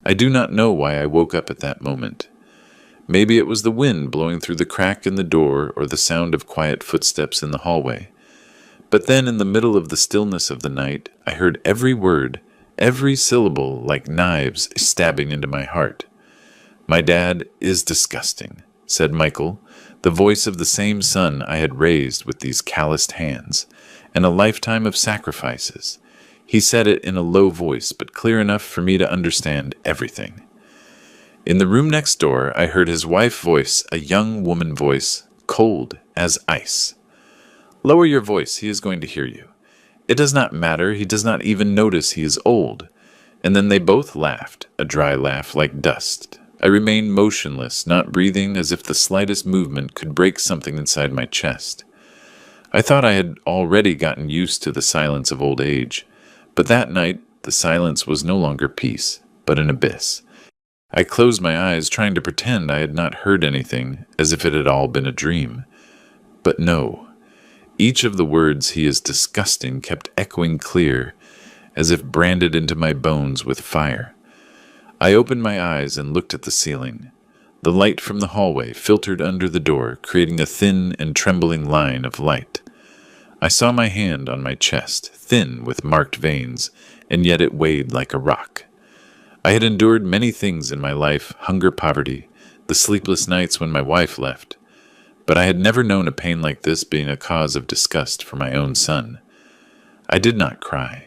I do not know why I woke up at that moment. Maybe it was the wind blowing through the crack in the door or the sound of quiet footsteps in the hallway. But then in the middle of the stillness of the night, I heard every word, every syllable like knives stabbing into my heart. "My dad is disgusting," said Michael, the voice of the same son I had raised with these calloused hands, and a lifetime of sacrifices. He said it in a low voice, but clear enough for me to understand everything. In the room next door, I heard his wife voice, a young woman voice, cold as ice. "Lower your voice, he is going to hear you. It does not matter, he does not even notice he is old." And then they both laughed, a dry laugh like dust. I remained motionless, not breathing, as if the slightest movement could break something inside my chest. I thought I had already gotten used to the silence of old age, but that night the silence was no longer peace, but an abyss. I closed my eyes, trying to pretend I had not heard anything, as if it had all been a dream. But no. Each of the words "he is disgusting" kept echoing clear, as if branded into my bones with fire. I opened my eyes and looked at the ceiling. The light from the hallway filtered under the door, creating a thin and trembling line of light. I saw my hand on my chest, thin with marked veins, and yet it weighed like a rock. I had endured many things in my life, hunger, poverty, the sleepless nights when my wife left, but I had never known a pain like this being a cause of disgust for my own son. I did not cry.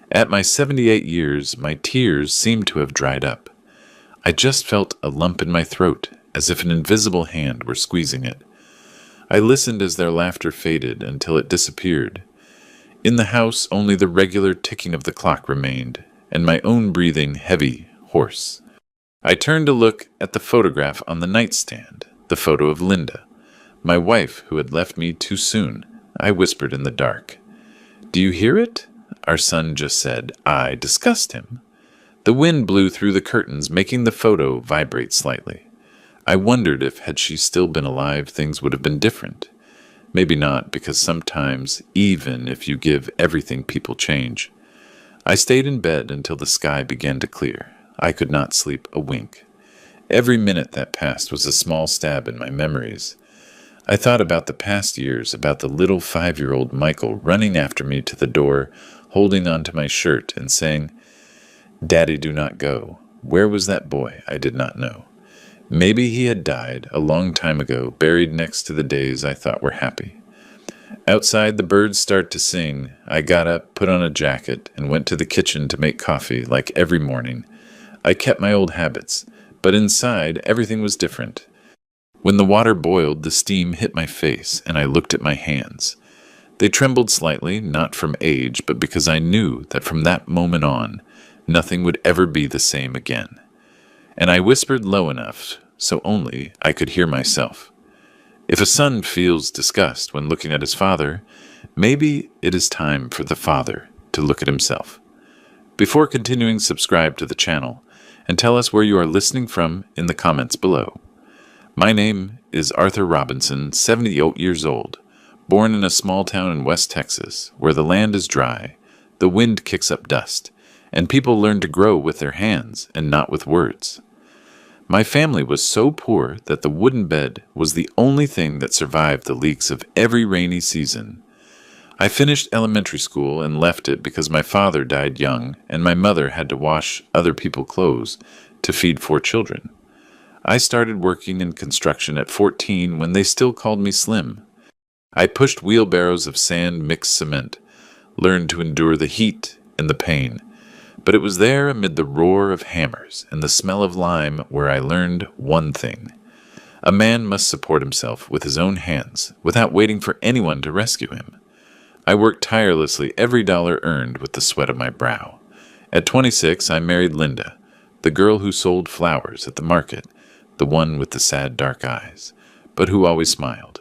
At my 78 years, my tears seemed to have dried up. I just felt a lump in my throat, as if an invisible hand were squeezing it. I listened as their laughter faded until it disappeared. In the house, only the regular ticking of the clock remained, and my own breathing heavy, hoarse. I turned to look at the photograph on the nightstand, the photo of Linda, my wife who had left me too soon. I whispered in the dark. "Do you hear it?" Our son just said. I discussed him. The wind blew through the curtains, making the photo vibrate slightly. I wondered if, had she still been alive, things would have been different. Maybe not, because sometimes, even if you give everything, people change. I stayed in bed until the sky began to clear. I could not sleep a wink. Every minute that passed was a small stab in my memories. I thought about the past years, about the little 5-year-old Michael running after me to the door, holding onto my shirt and saying, "Daddy, do not go." Where was that boy? I did not know. Maybe he had died a long time ago, buried next to the days I thought were happy. Outside, the birds started to sing. I got up, put on a jacket, and went to the kitchen to make coffee, like every morning. I kept my old habits, but inside, everything was different. When the water boiled, the steam hit my face, and I looked at my hands. They trembled slightly, not from age, but because I knew that from that moment on, nothing would ever be the same again. And I whispered low enough, so only I could hear myself. If a son feels disgust when looking at his father, maybe it is time for the father to look at himself. Before continuing, subscribe to the channel, and tell us where you are listening from in the comments below. My name is Arthur Robinson, 78 years old, born in a small town in West Texas, where the land is dry, the wind kicks up dust, and people learn to grow with their hands and not with words. My family was so poor that the wooden bed was the only thing that survived the leaks of every rainy season. I finished elementary school and left it because my father died young and my mother had to wash other people's clothes to feed 4 children. I started working in construction at 14 when they still called me Slim. I pushed wheelbarrows of sand-mixed cement, learned to endure the heat and the pain. But it was there amid the roar of hammers and the smell of lime where I learned one thing. A man must support himself with his own hands without waiting for anyone to rescue him. I worked tirelessly every dollar earned with the sweat of my brow. At 26, I married Linda, the girl who sold flowers at the market, the one with the sad dark eyes, but who always smiled.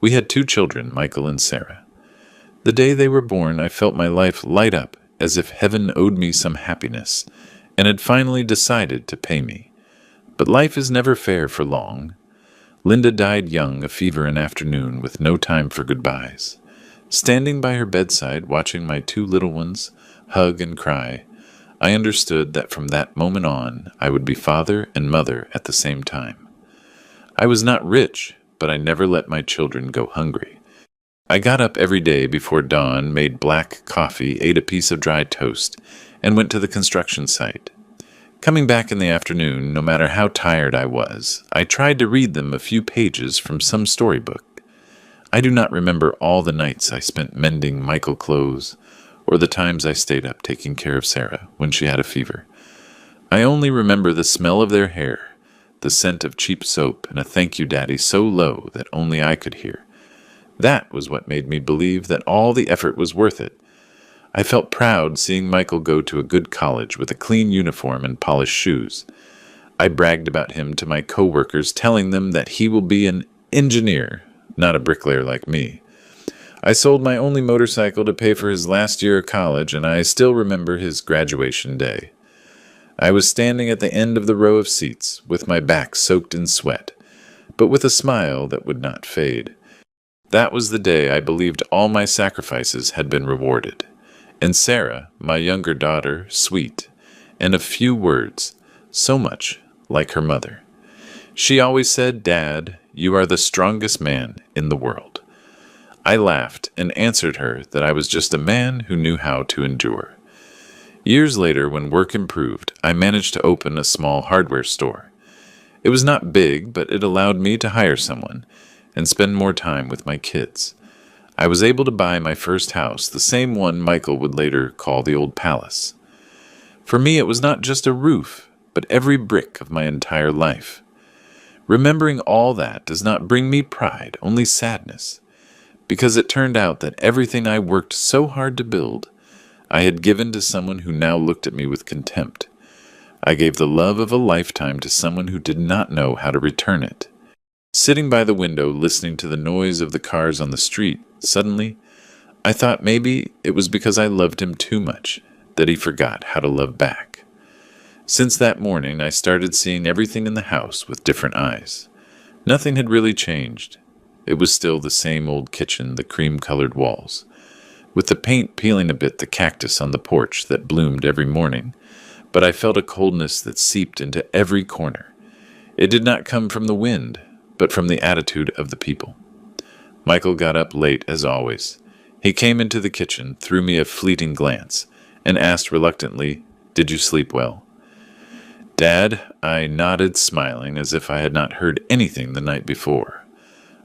We had 2 children, Michael and Sarah. The day they were born, I felt my life light up as if heaven owed me some happiness, and had finally decided to pay me. But life is never fair for long. Linda died young, a fever an afternoon, with no time for goodbyes. Standing by her bedside, watching my 2 little ones hug and cry, I understood that from that moment on, I would be father and mother at the same time. I was not rich, but I never let my children go hungry. I got up every day before dawn, made black coffee, ate a piece of dry toast, and went to the construction site. Coming back in the afternoon, no matter how tired I was, I tried to read them a few pages from some storybook. I do not remember all the nights I spent mending Michael clothes, or the times I stayed up taking care of Sarah when she had a fever. I only remember the smell of their hair, the scent of cheap soap, and a thank you daddy so low that only I could hear. That was what made me believe that all the effort was worth it. I felt proud seeing Michael go to a good college with a clean uniform and polished shoes. I bragged about him to my coworkers, telling them that he will be an engineer, not a bricklayer like me. I sold my only motorcycle to pay for his last year of college, and I still remember his graduation day. I was standing at the end of the row of seats, with my back soaked in sweat, but with a smile that would not fade. That was the day I believed all my sacrifices had been rewarded. And Sarah, my younger daughter, sweet, and of few words, so much like her mother. She always said, "Dad, you are the strongest man in the world." I laughed and answered her that I was just a man who knew how to endure. Years later, when work improved, I managed to open a small hardware store. It was not big, but it allowed me to hire someone and spend more time with my kids. I was able to buy my first house, the same one Michael would later call the old palace. For me, it was not just a roof, but every brick of my entire life. Remembering all that does not bring me pride, only sadness, because it turned out that everything I worked so hard to build, I had given to someone who now looked at me with contempt. I gave the love of a lifetime to someone who did not know how to return it. Sitting by the window, listening to the noise of the cars on the street, suddenly, I thought maybe it was because I loved him too much that he forgot how to love back. Since that morning, I started seeing everything in the house with different eyes. Nothing had really changed. It was still the same old kitchen, the cream-colored walls, with the paint peeling a bit the cactus on the porch that bloomed every morning, but I felt a coldness that seeped into every corner. It did not come from the wind, but from the attitude of the people. Michael got up late, as always. He came into the kitchen, threw me a fleeting glance, and asked reluctantly, "Did you sleep well?" "Dad," I nodded, smiling, as if I had not heard anything the night before.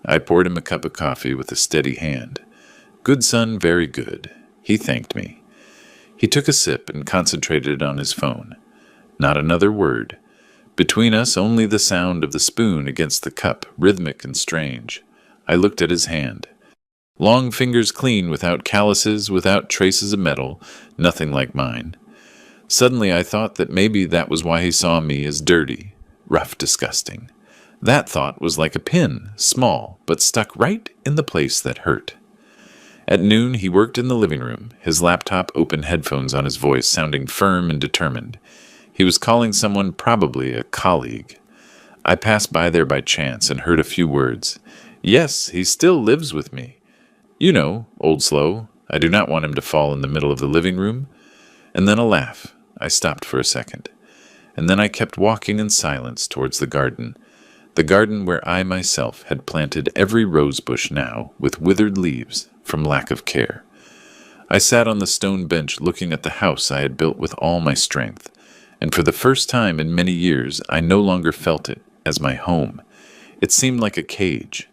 I poured him a cup of coffee with a steady hand. "Good, son, very good." He thanked me. He took a sip and concentrated on his phone. Not another word. Between us, only the sound of the spoon against the cup, rhythmic and strange. I looked at his hand. Long fingers clean, without calluses, without traces of metal, nothing like mine. Suddenly I thought that maybe that was why he saw me as dirty, rough, disgusting. That thought was like a pin, small, but stuck right in the place that hurt. At noon, he worked in the living room, his laptop open, headphones on, his voice sounding firm and determined. He was calling someone, probably a colleague. I passed by there by chance and heard a few words. "Yes, he still lives with me. You know, old slow. I do not want him to fall in the middle of the living room." And then a laugh. I stopped for a second. And then I kept walking in silence towards the garden where I myself had planted every rose bush now with withered leaves from lack of care. I sat on the stone bench looking at the house I had built with all my strength, and for the first time in many years I no longer felt it as my home. It seemed like a cage.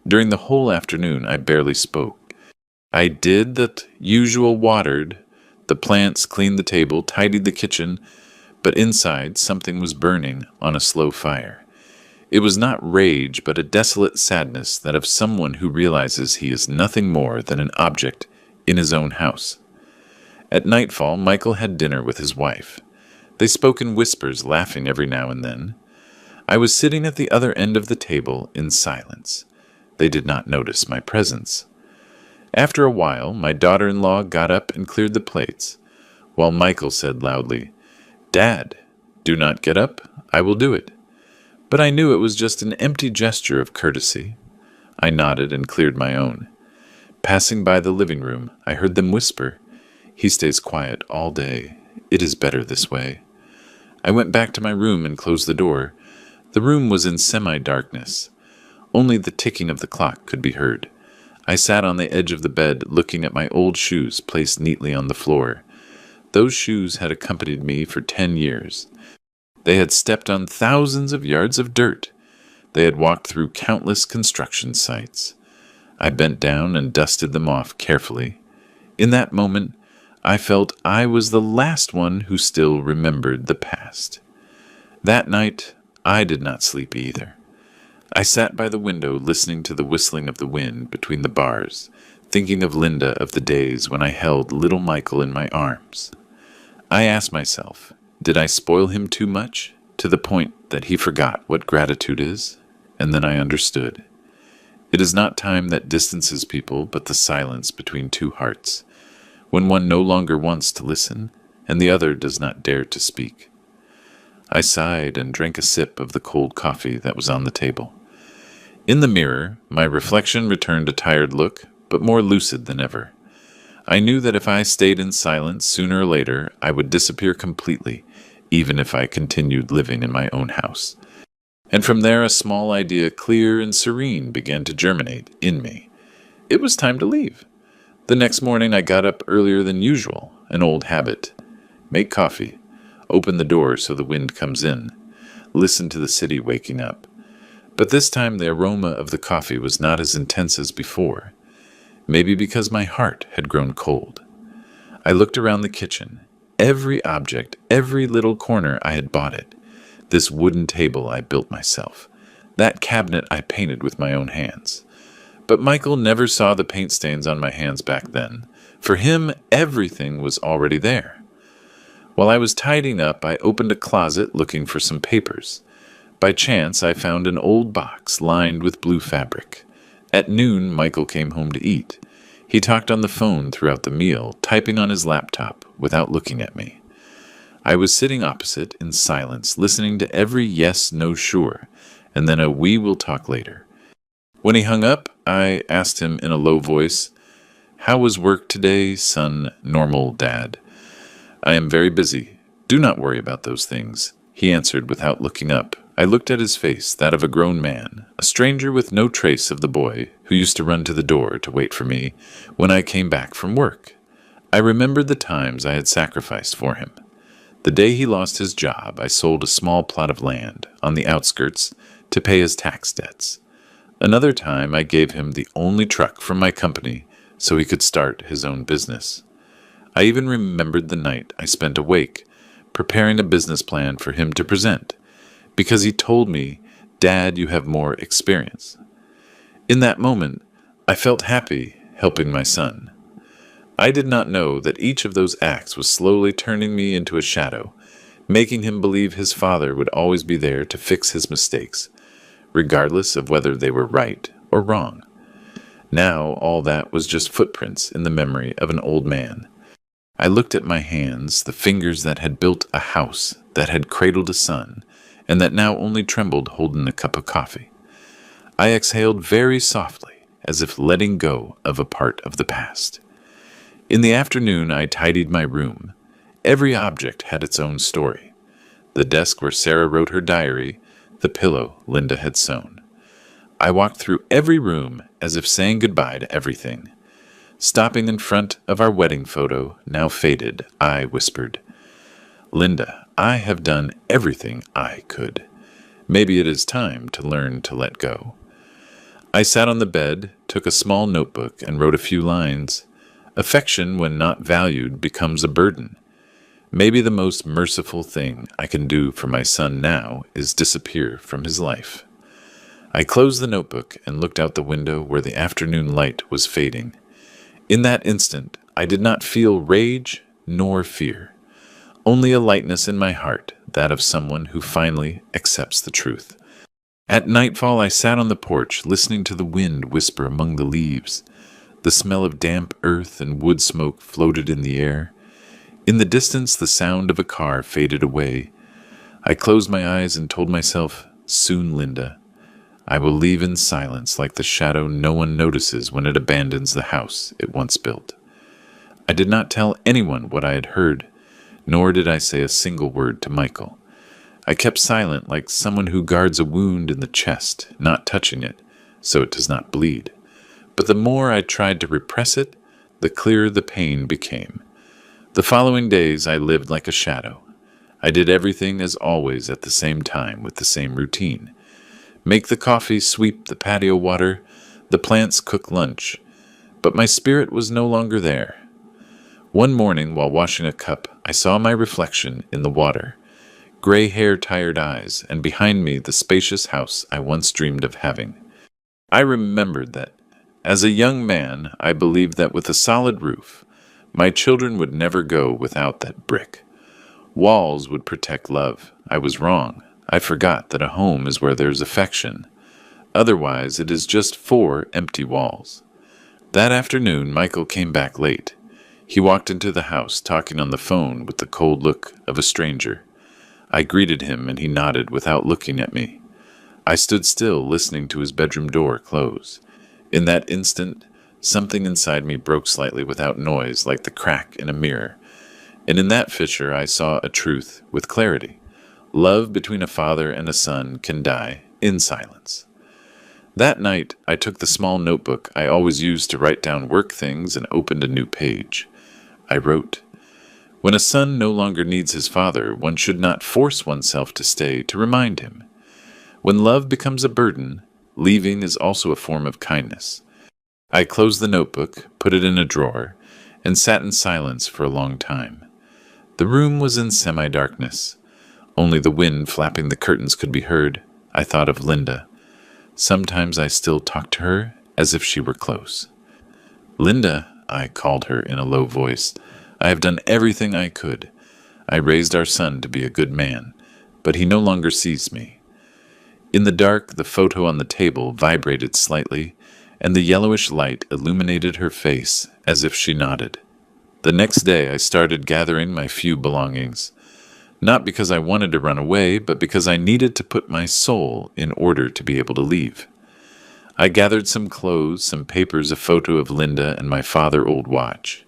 During the whole afternoon I barely spoke. I did the usual, watered the plants, cleaned the table, tidied the kitchen, but inside something was burning on a slow fire. It was not rage, but a desolate sadness, that of someone who realizes he is nothing more than an object in his own house. At nightfall, Michael had dinner with his wife. They spoke in whispers, laughing every now and then. I was sitting at the other end of the table in silence. They did not notice my presence. After a while, my daughter-in-law got up and cleared the plates, while Michael said loudly, "Dad, do not get up. I will do it." But I knew it was just an empty gesture of courtesy. I nodded and cleared my own. Passing by the living room, I heard them whisper, "He stays quiet all day. It is better this way. I went back to my room and closed the door. The room was in semi-darkness. Only the ticking of the clock could be heard. I sat on the edge of the bed, looking at my old shoes placed neatly on the floor. Those shoes had accompanied me for 10 years. They had stepped on thousands of yards of dirt. They had walked through countless construction sites. I bent down and dusted them off carefully. In that moment, I felt I was the last one who still remembered the past. That night, I did not sleep either. I sat by the window listening to the whistling of the wind between the bars, thinking of Linda of the days when I held little Michael in my arms. I asked myself, did I spoil him too much, to the point that he forgot what gratitude is? And then I understood. It is not time that distances people, but the silence between two hearts, when one no longer wants to listen, and the other does not dare to speak. I sighed and drank a sip of the cold coffee that was on the table. In the mirror, my reflection returned a tired look, but more lucid than ever. I knew that if I stayed in silence, sooner or later, I would disappear completely, even if I continued living in my own house. And from there, a small idea, clear and serene, began to germinate in me. It was time to leave. The next morning, I got up earlier than usual, an old habit. Make coffee, open the door so the wind comes in, listen to the city waking up. But this time, the aroma of the coffee was not as intense as before. Maybe because my heart had grown cold. I looked around the kitchen. Every object, every little corner, I had bought it. This wooden table I built myself. That cabinet I painted with my own hands. But Michael never saw the paint stains on my hands back then. For him, everything was already there. While I was tidying up, I opened a closet looking for some papers. By chance, I found an old box lined with blue fabric. At noon, Michael came home to eat. He talked on the phone throughout the meal, typing on his laptop without looking at me. I was sitting opposite in silence, listening to every yes, no, sure, and then a we will talk later. When he hung up, I asked him in a low voice, "How was work today, son, normal dad?" "I am very busy. Do not worry about those things," he answered without looking up. I looked at his face, that of a grown man, a stranger with no trace of the boy who used to run to the door to wait for me when I came back from work. I remembered the times I had sacrificed for him. The day he lost his job, I sold a small plot of land on the outskirts to pay his tax debts. Another time, I gave him the only truck from my company so he could start his own business. I even remembered the night I spent awake, preparing a business plan for him to present, because he told me, "Dad, you have more experience." In that moment, I felt happy helping my son. I did not know that each of those acts was slowly turning me into a shadow, making him believe his father would always be there to fix his mistakes, regardless of whether they were right or wrong. Now all that was just footprints in the memory of an old man. I looked at my hands, the fingers that had built a house, that had cradled a son, and that now only trembled holding a cup of coffee. I exhaled very softly, as if letting go of a part of the past. In the afternoon, I tidied my room. Every object had its own story. The desk where Sarah wrote her diary, the pillow Linda had sewn. I walked through every room as if saying goodbye to everything. Stopping in front of our wedding photo, now faded, I whispered, "Linda, I have done everything I could. Maybe it is time to learn to let go." I sat on the bed, took a small notebook, and wrote a few lines. Affection, when not valued, becomes a burden. Maybe the most merciful thing I can do for my son now is disappear from his life. I closed the notebook and looked out the window where the afternoon light was fading. In that instant, I did not feel rage nor fear. Only a lightness in my heart, that of someone who finally accepts the truth. At nightfall, I sat on the porch, listening to the wind whisper among the leaves. The smell of damp earth and wood smoke floated in the air. In the distance, the sound of a car faded away. I closed my eyes and told myself, "Soon, Linda. I will leave in silence like the shadow no one notices when it abandons the house it once built." I did not tell anyone what I had heard. nor did I say a single word to Michael. I kept silent like someone who guards a wound in the chest, not touching it, so it does not bleed. But the more I tried to repress it, the clearer the pain became. The following days I lived like a shadow. I did everything as always at the same time with the same routine. Make the coffee, sweep the patio water, the plants cook lunch. But my spirit was no longer there. One morning while washing a cup, I saw my reflection in the water. Gray hair, tired eyes, and behind me the spacious house I once dreamed of having. I remembered that, as a young man, I believed that with a solid roof, my children would never go without that brick. Walls would protect love. I was wrong. I forgot that a home is where there's affection. Otherwise, it is just 4 empty walls. That afternoon, Michael came back late. He walked into the house, talking on the phone with the cold look of a stranger. I greeted him, and he nodded without looking at me. I stood still, listening to his bedroom door close. In that instant, something inside me broke slightly without noise, like the crack in a mirror. And in that fissure I saw a truth with clarity. Love between a father and a son can die in silence. That night, I took the small notebook I always used to write down work things and opened a new page. I wrote, "When a son no longer needs his father, one should not force oneself to stay to remind him. When love becomes a burden, leaving is also a form of kindness." I closed the notebook, put it in a drawer, and sat in silence for a long time. The room was in semi-darkness. Only the wind flapping the curtains could be heard. I thought of Linda. Sometimes I still talked to her as if she were close. "Linda," I called her in a low voice, "I have done everything I could. I raised our son to be a good man, but he no longer sees me." In the dark, the photo on the table vibrated slightly, and the yellowish light illuminated her face as if she nodded. The next day I started gathering my few belongings, not because I wanted to run away, but because I needed to put my soul in order to be able to leave. I gathered some clothes, some papers, a photo of Linda, and my father's old watch.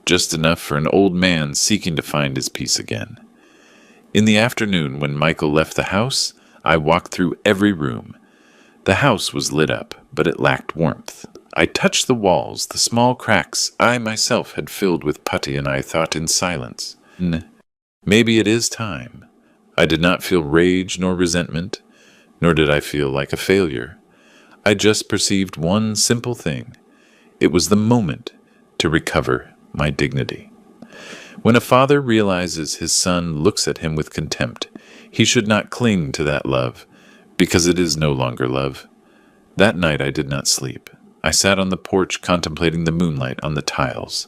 Just enough for an old man seeking to find his peace again. In the afternoon, when Michael left the house, I walked through every room. The house was lit up, but it lacked warmth. I touched the walls, the small cracks I myself had filled with putty, and I thought in silence, "Maybe it is time." I did not feel rage nor resentment, nor did I feel like a failure. I just perceived one simple thing. It was the moment to recover my dignity. When a father realizes his son looks at him with contempt, he should not cling to that love, because it is no longer love. That night I did not sleep. I sat on the porch contemplating the moonlight on the tiles.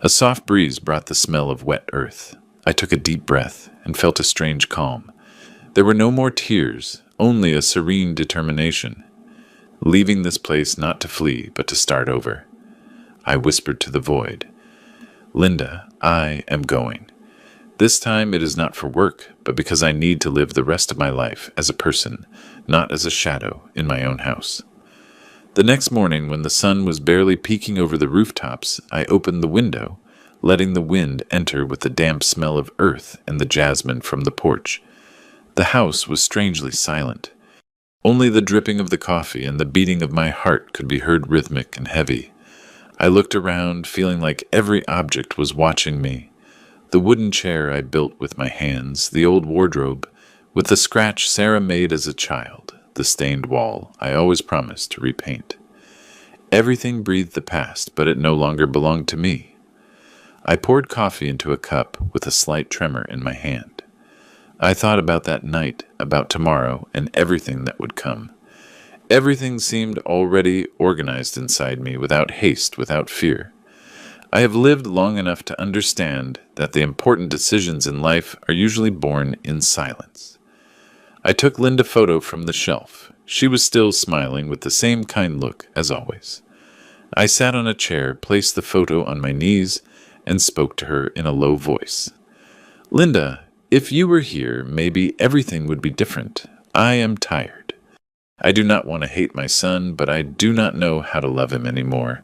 A soft breeze brought the smell of wet earth. I took a deep breath and felt a strange calm. There were no more tears, only a serene determination. Leaving this place not to flee, but to start over. I whispered to the void, "Linda, I am going. This time it is not for work, but because I need to live the rest of my life as a person, not as a shadow in my own house." The next morning, when the sun was barely peeking over the rooftops, I opened the window, letting the wind enter with the damp smell of earth and the jasmine from the porch. The house was strangely silent. Only the dripping of the coffee and the beating of my heart could be heard, rhythmic and heavy. I looked around, feeling like every object was watching me. The wooden chair I built with my hands, the old wardrobe, with the scratch Sarah made as a child, the stained wall I always promised to repaint. Everything breathed the past, but it no longer belonged to me. I poured coffee into a cup with a slight tremor in my hand. I thought about that night, about tomorrow, and everything that would come. Everything seemed already organized inside me, without haste, without fear. I have lived long enough to understand that the important decisions in life are usually born in silence. I took Linda's photo from the shelf. She was still smiling with the same kind look as always. I sat on a chair, placed the photo on my knees, and spoke to her in a low voice. "Linda, if you were here, maybe everything would be different. I am tired. I do not want to hate my son, but I do not know how to love him anymore.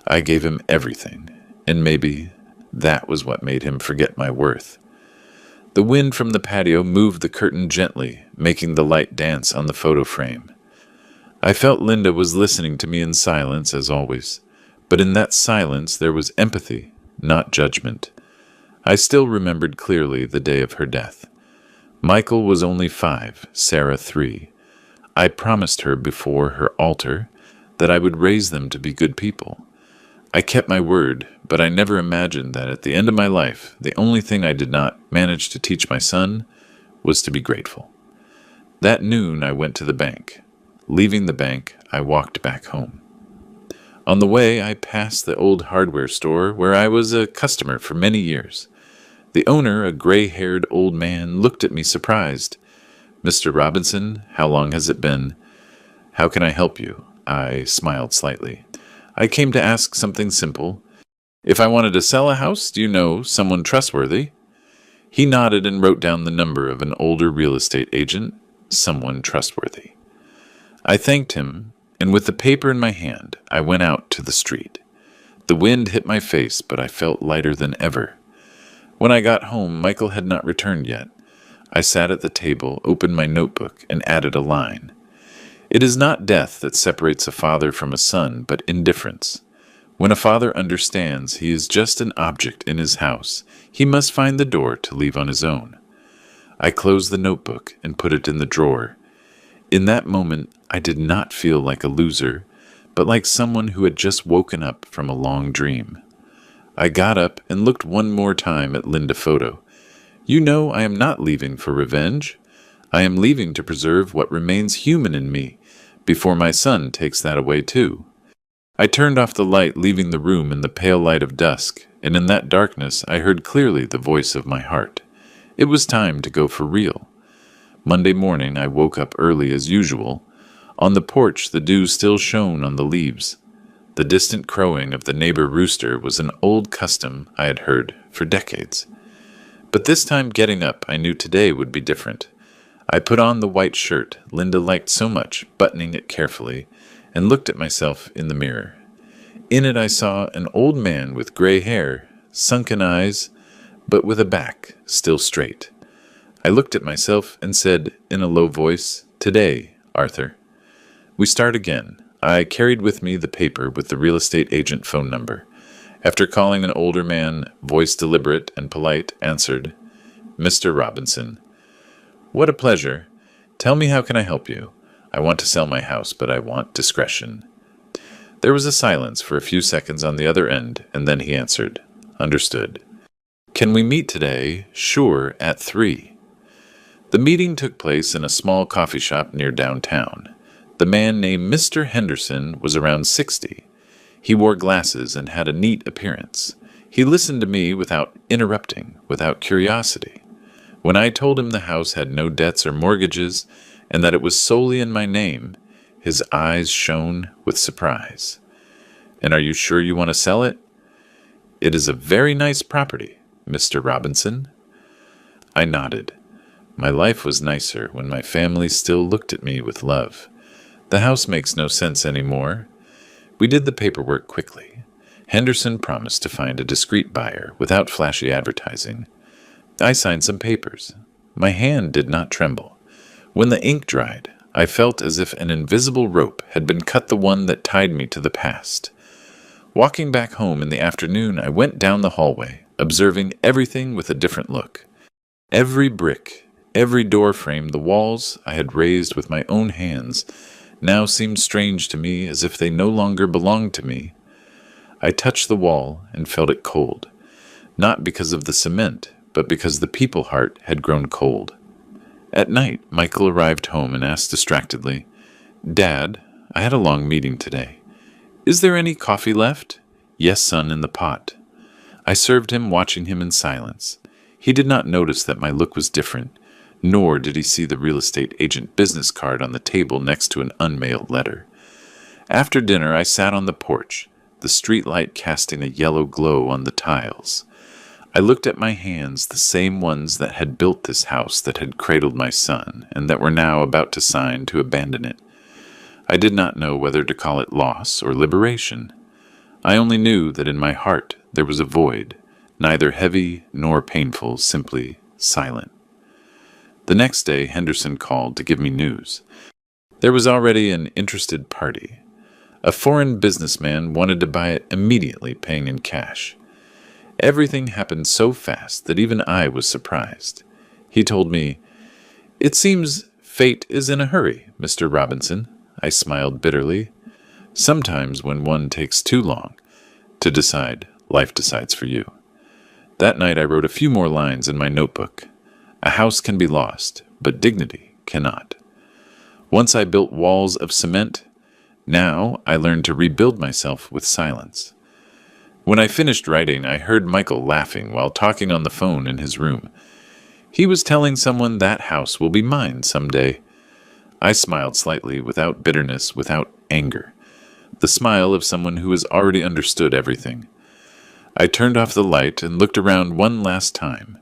I gave him everything, and maybe That was what made him forget my worth. The wind from the patio moved the curtain gently, making the light dance on the photo frame. I felt Linda was listening to me in silence, as always, but in that silence there was empathy, not judgment. I still remembered clearly the day of her death. Michael was only 5, Sarah 3. I promised her before her altar that I would raise them to be good people. I kept my word, but I never imagined that at the end of my life, the only thing I did not manage to teach my son was to be grateful. That noon, I went to the bank. Leaving the bank, I walked back home. On the way, I passed the old hardware store where I was a customer for many years. The owner, a gray-haired old man, looked at me surprised. "Mr. Robinson, how long has it been? How can I help you?" I smiled slightly. "I came to ask something simple. If I wanted to sell a house, do you know someone trustworthy?" He nodded and wrote down the number of an older real estate agent, someone trustworthy. I thanked him, and with the paper in my hand, I went out to the street. The wind hit my face, but I felt lighter than ever. When I got home, Michael had not returned yet. I sat at the table, opened my notebook, and added a line. "It is not death that separates a father from a son, but indifference. When a father understands he is just an object in his house, he must find the door to leave on his own." I closed the notebook and put it in the drawer. In that moment, I did not feel like a loser, but like someone who had just woken up from a long dream. I got up and looked one more time at Linda photo. You know, I am not leaving for revenge. I am leaving to preserve what remains human in me, before my son takes that away too. I turned off the light, leaving the room in the pale light of dusk, and in that darkness I heard clearly the voice of my heart. It was time to go for real. Monday morning I woke up early as usual. On the porch the dew still shone on the leaves. The distant crowing of the neighbor rooster was an old custom I had heard for decades. But this time getting up, I knew today would be different. I put on the white shirt Linda liked so much, buttoning it carefully, and looked at myself in the mirror. In it I saw an old man with gray hair, sunken eyes, but with a back still straight. I looked at myself and said in a low voice, "Today, Arthur." We start again. I carried with me the paper with the real estate agent phone number. After calling an older man, voice deliberate and polite, answered, "Mr. Robinson." "What a pleasure. Tell me, how can I help you? I want to sell my house, but I want discretion." There was a silence for a few seconds on the other end, and then he answered, "Understood. Can we meet today? Sure, at 3. The meeting took place in a small coffee shop near downtown. The man named Mr. Henderson was around 60. He wore glasses and had a neat appearance. He listened to me without interrupting, without curiosity. When I told him the house had no debts or mortgages, and that it was solely in my name, his eyes shone with surprise. "And are you sure you want to sell it?" "It is a very nice property, Mr. Robinson." I nodded. My life was nicer when my family still looked at me with love. The house makes no sense anymore. We did the paperwork quickly. Henderson promised to find a discreet buyer without flashy advertising. I signed some papers. My hand did not tremble. When the ink dried, I felt as if an invisible rope had been cut, the one that tied me to the past. Walking back home in the afternoon, I went down the hallway, observing everything with a different look. Every brick, every door frame, the walls I had raised with my own hands, now seemed strange to me, as if they no longer belonged to me. I touched the wall and felt it cold, not because of the cement, but because the people heart had grown cold. At night, Michael arrived home and asked distractedly, "Dad, I had a long meeting today. Is there any coffee left?" "Yes, son, in the pot." I served him, watching him in silence. He did not notice that my look was different, nor did he see the real estate agent business card on the table next to an unmailed letter. After dinner, I sat on the porch, the street light casting a yellow glow on the tiles. I looked at my hands, the same ones that had built this house, that had cradled my son, and that were now about to sign to abandon it. I did not know whether to call it loss or liberation. I only knew that in my heart there was a void, neither heavy nor painful, simply silent. The next day, Henderson called to give me news. There was already an interested party. A foreign businessman wanted to buy it immediately, paying in cash. Everything happened so fast that even I was surprised. He told me, "It seems fate is in a hurry, Mr. Robinson." I smiled bitterly. Sometimes when one takes too long to decide, life decides for you. That night I wrote a few more lines in my notebook. A house can be lost, but dignity cannot. Once I built walls of cement, now I learned to rebuild myself with silence. When I finished writing, I heard Michael laughing while talking on the phone in his room. He was telling someone that house will be mine someday. I smiled slightly, without bitterness, without anger. The smile of someone who has already understood everything. I turned off the light and looked around one last time.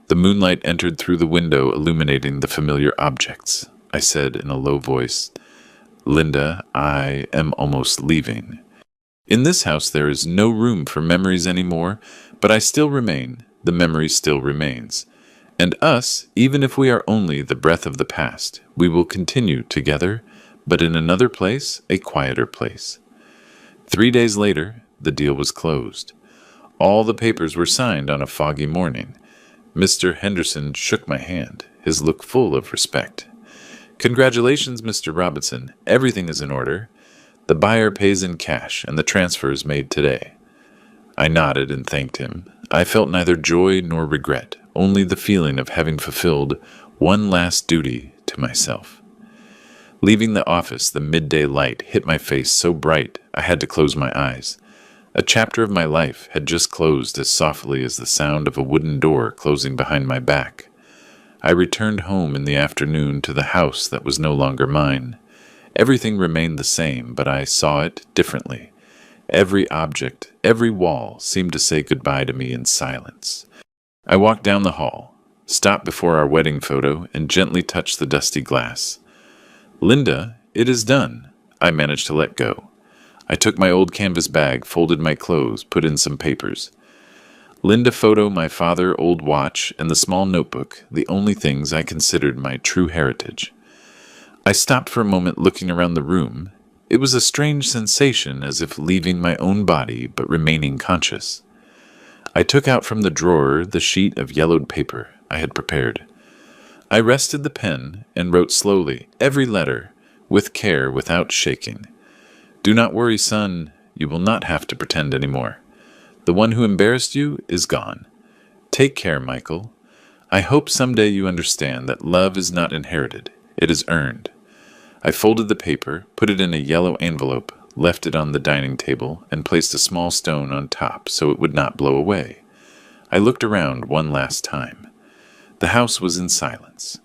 The moonlight entered through the window, illuminating the familiar objects. I said in a low voice, "Linda, I am almost leaving. In this house there is no room for memories anymore, but I still remain. The memory still remains. And us, even if we are only the breath of the past, we will continue together, but in another place, a quieter place." 3 days later, the deal was closed. All the papers were signed on a foggy morning. Mr. Henderson shook my hand, his look full of respect. "Congratulations, Mr. Robinson. Everything is in order. The buyer pays in cash, and the transfer is made today." I nodded and thanked him. I felt neither joy nor regret, only the feeling of having fulfilled one last duty to myself. Leaving the office, the midday light hit my face so bright I had to close my eyes. A chapter of my life had just closed as softly as the sound of a wooden door closing behind my back. I returned home in the afternoon to the house that was no longer mine. Everything remained the same, but I saw it differently. Every object, every wall seemed to say goodbye to me in silence. I walked down the hall, stopped before our wedding photo, and gently touched the dusty glass. "Linda, it is done." I managed to let go. I took my old canvas bag, folded my clothes, put in some papers. Linda photo, my father, old watch, and the small notebook, the only things I considered my true heritage. I stopped for a moment looking around the room. It was a strange sensation, as if leaving my own body but remaining conscious. I took out from the drawer the sheet of yellowed paper I had prepared. I rested the pen and wrote slowly, every letter, with care, without shaking. "Do not worry, son. You will not have to pretend anymore. The one who embarrassed you is gone. Take care, Michael. I hope someday you understand that love is not inherited. It is earned." I folded the paper, put it in a yellow envelope, left it on the dining table, and placed a small stone on top so it would not blow away. I looked around one last time. The house was in silence.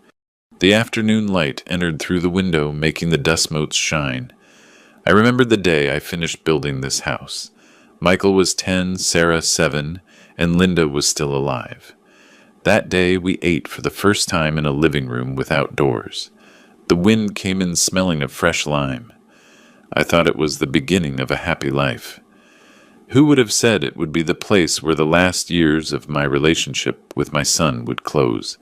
The afternoon light entered through the window, making the dust motes shine. I remembered the day I finished building this house. Michael was 10, Sarah 7, and Linda was still alive. That day we ate for the first time in a living room without doors. The wind came in smelling of fresh lime. I thought it was the beginning of a happy life. Who would have said it would be the place where the last years of my relationship with my son would close?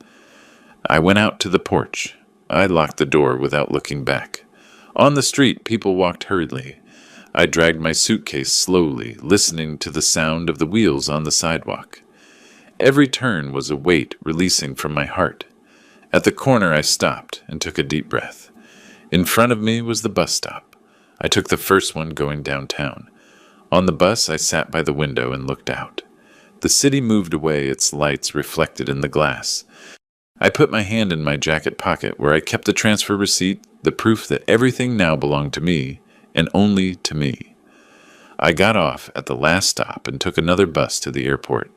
I went out to the porch. I locked the door without looking back. On the street, people walked hurriedly. I dragged my suitcase slowly, listening to the sound of the wheels on the sidewalk. Every turn was a weight releasing from my heart. At the corner, I stopped and took a deep breath. In front of me was the bus stop. I took the first one going downtown. On the bus, I sat by the window and looked out. The city moved away, its lights reflected in the glass. I put my hand in my jacket pocket where I kept the transfer receipt, the proof that everything now belonged to me, and only to me. I got off at the last stop and took another bus to the airport.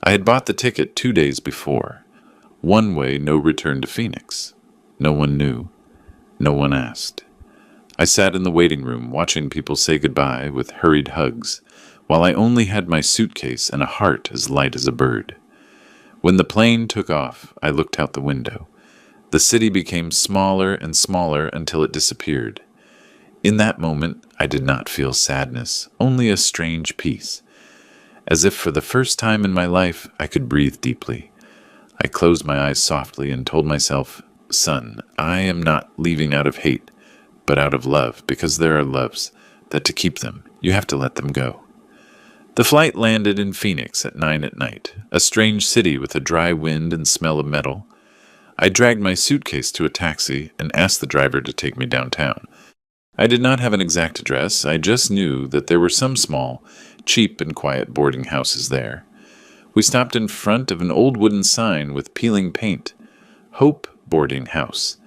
I had bought the ticket 2 days before. One way, no return to Phoenix. No one knew. No one asked. I sat in the waiting room watching people say goodbye with hurried hugs, while I only had my suitcase and a heart as light as a bird. When the plane took off, I looked out the window. The city became smaller and smaller until it disappeared. In that moment, I did not feel sadness, only a strange peace. As if for the first time in my life, I could breathe deeply. I closed my eyes softly and told myself, "Son, I am not leaving out of hate, but out of love, because there are loves that to keep them, you have to let them go." The flight landed in Phoenix at 9 at night, a strange city with a dry wind and smell of metal. I dragged my suitcase to a taxi and asked the driver to take me downtown. I did not have an exact address, I just knew that there were some small, cheap and quiet boarding houses there. We stopped in front of an old wooden sign with peeling paint, Hope Boarding House.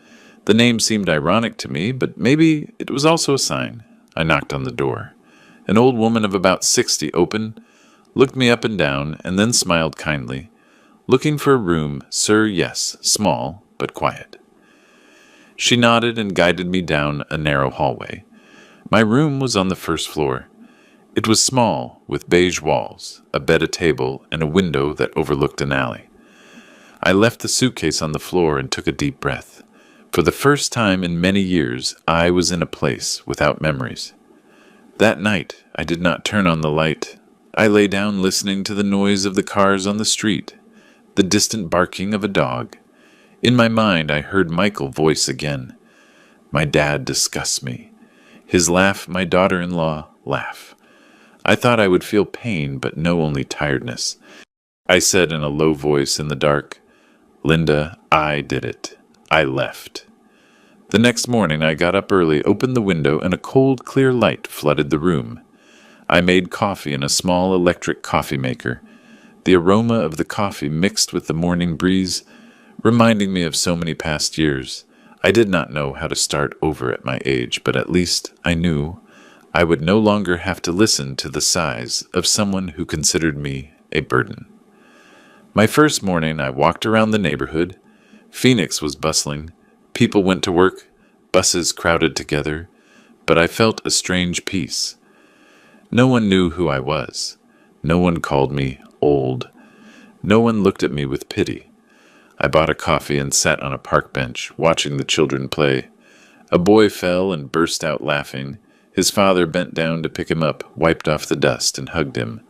The name seemed ironic to me, but maybe it was also a sign. I knocked on the door. An old woman of about 60 opened, looked me up and down, and then smiled kindly. "Looking for a room, sir? Yes, small, but quiet." She nodded and guided me down a narrow hallway. My room was on the first floor. It was small, with beige walls, a bed, a table, and a window that overlooked an alley. I left the suitcase on the floor and took a deep breath. For the first time in many years, I was in a place without memories. That night, I did not turn on the light. I lay down listening to the noise of the cars on the street, the distant barking of a dog. In my mind, I heard Michael's voice again. My dad disgusts me. His laugh, my daughter-in-law laugh. I thought I would feel pain, but no, only tiredness. I said in a low voice in the dark, "Linda, I did it. I left." The next morning I got up early, opened the window, and a cold, clear light flooded the room. I made coffee in a small electric coffee maker. The aroma of the coffee mixed with the morning breeze, reminding me of so many past years. I did not know how to start over at my age, but at least I knew I would no longer have to listen to the sighs of someone who considered me a burden. My first morning I walked around the neighborhood. Phoenix was bustling. People went to work, buses crowded together, but I felt a strange peace. No one knew who I was. No one called me old. No one looked at me with pity. I bought a coffee and sat on a park bench, watching the children play. A boy fell and burst out laughing. His father bent down to pick him up, wiped off the dust, and hugged him.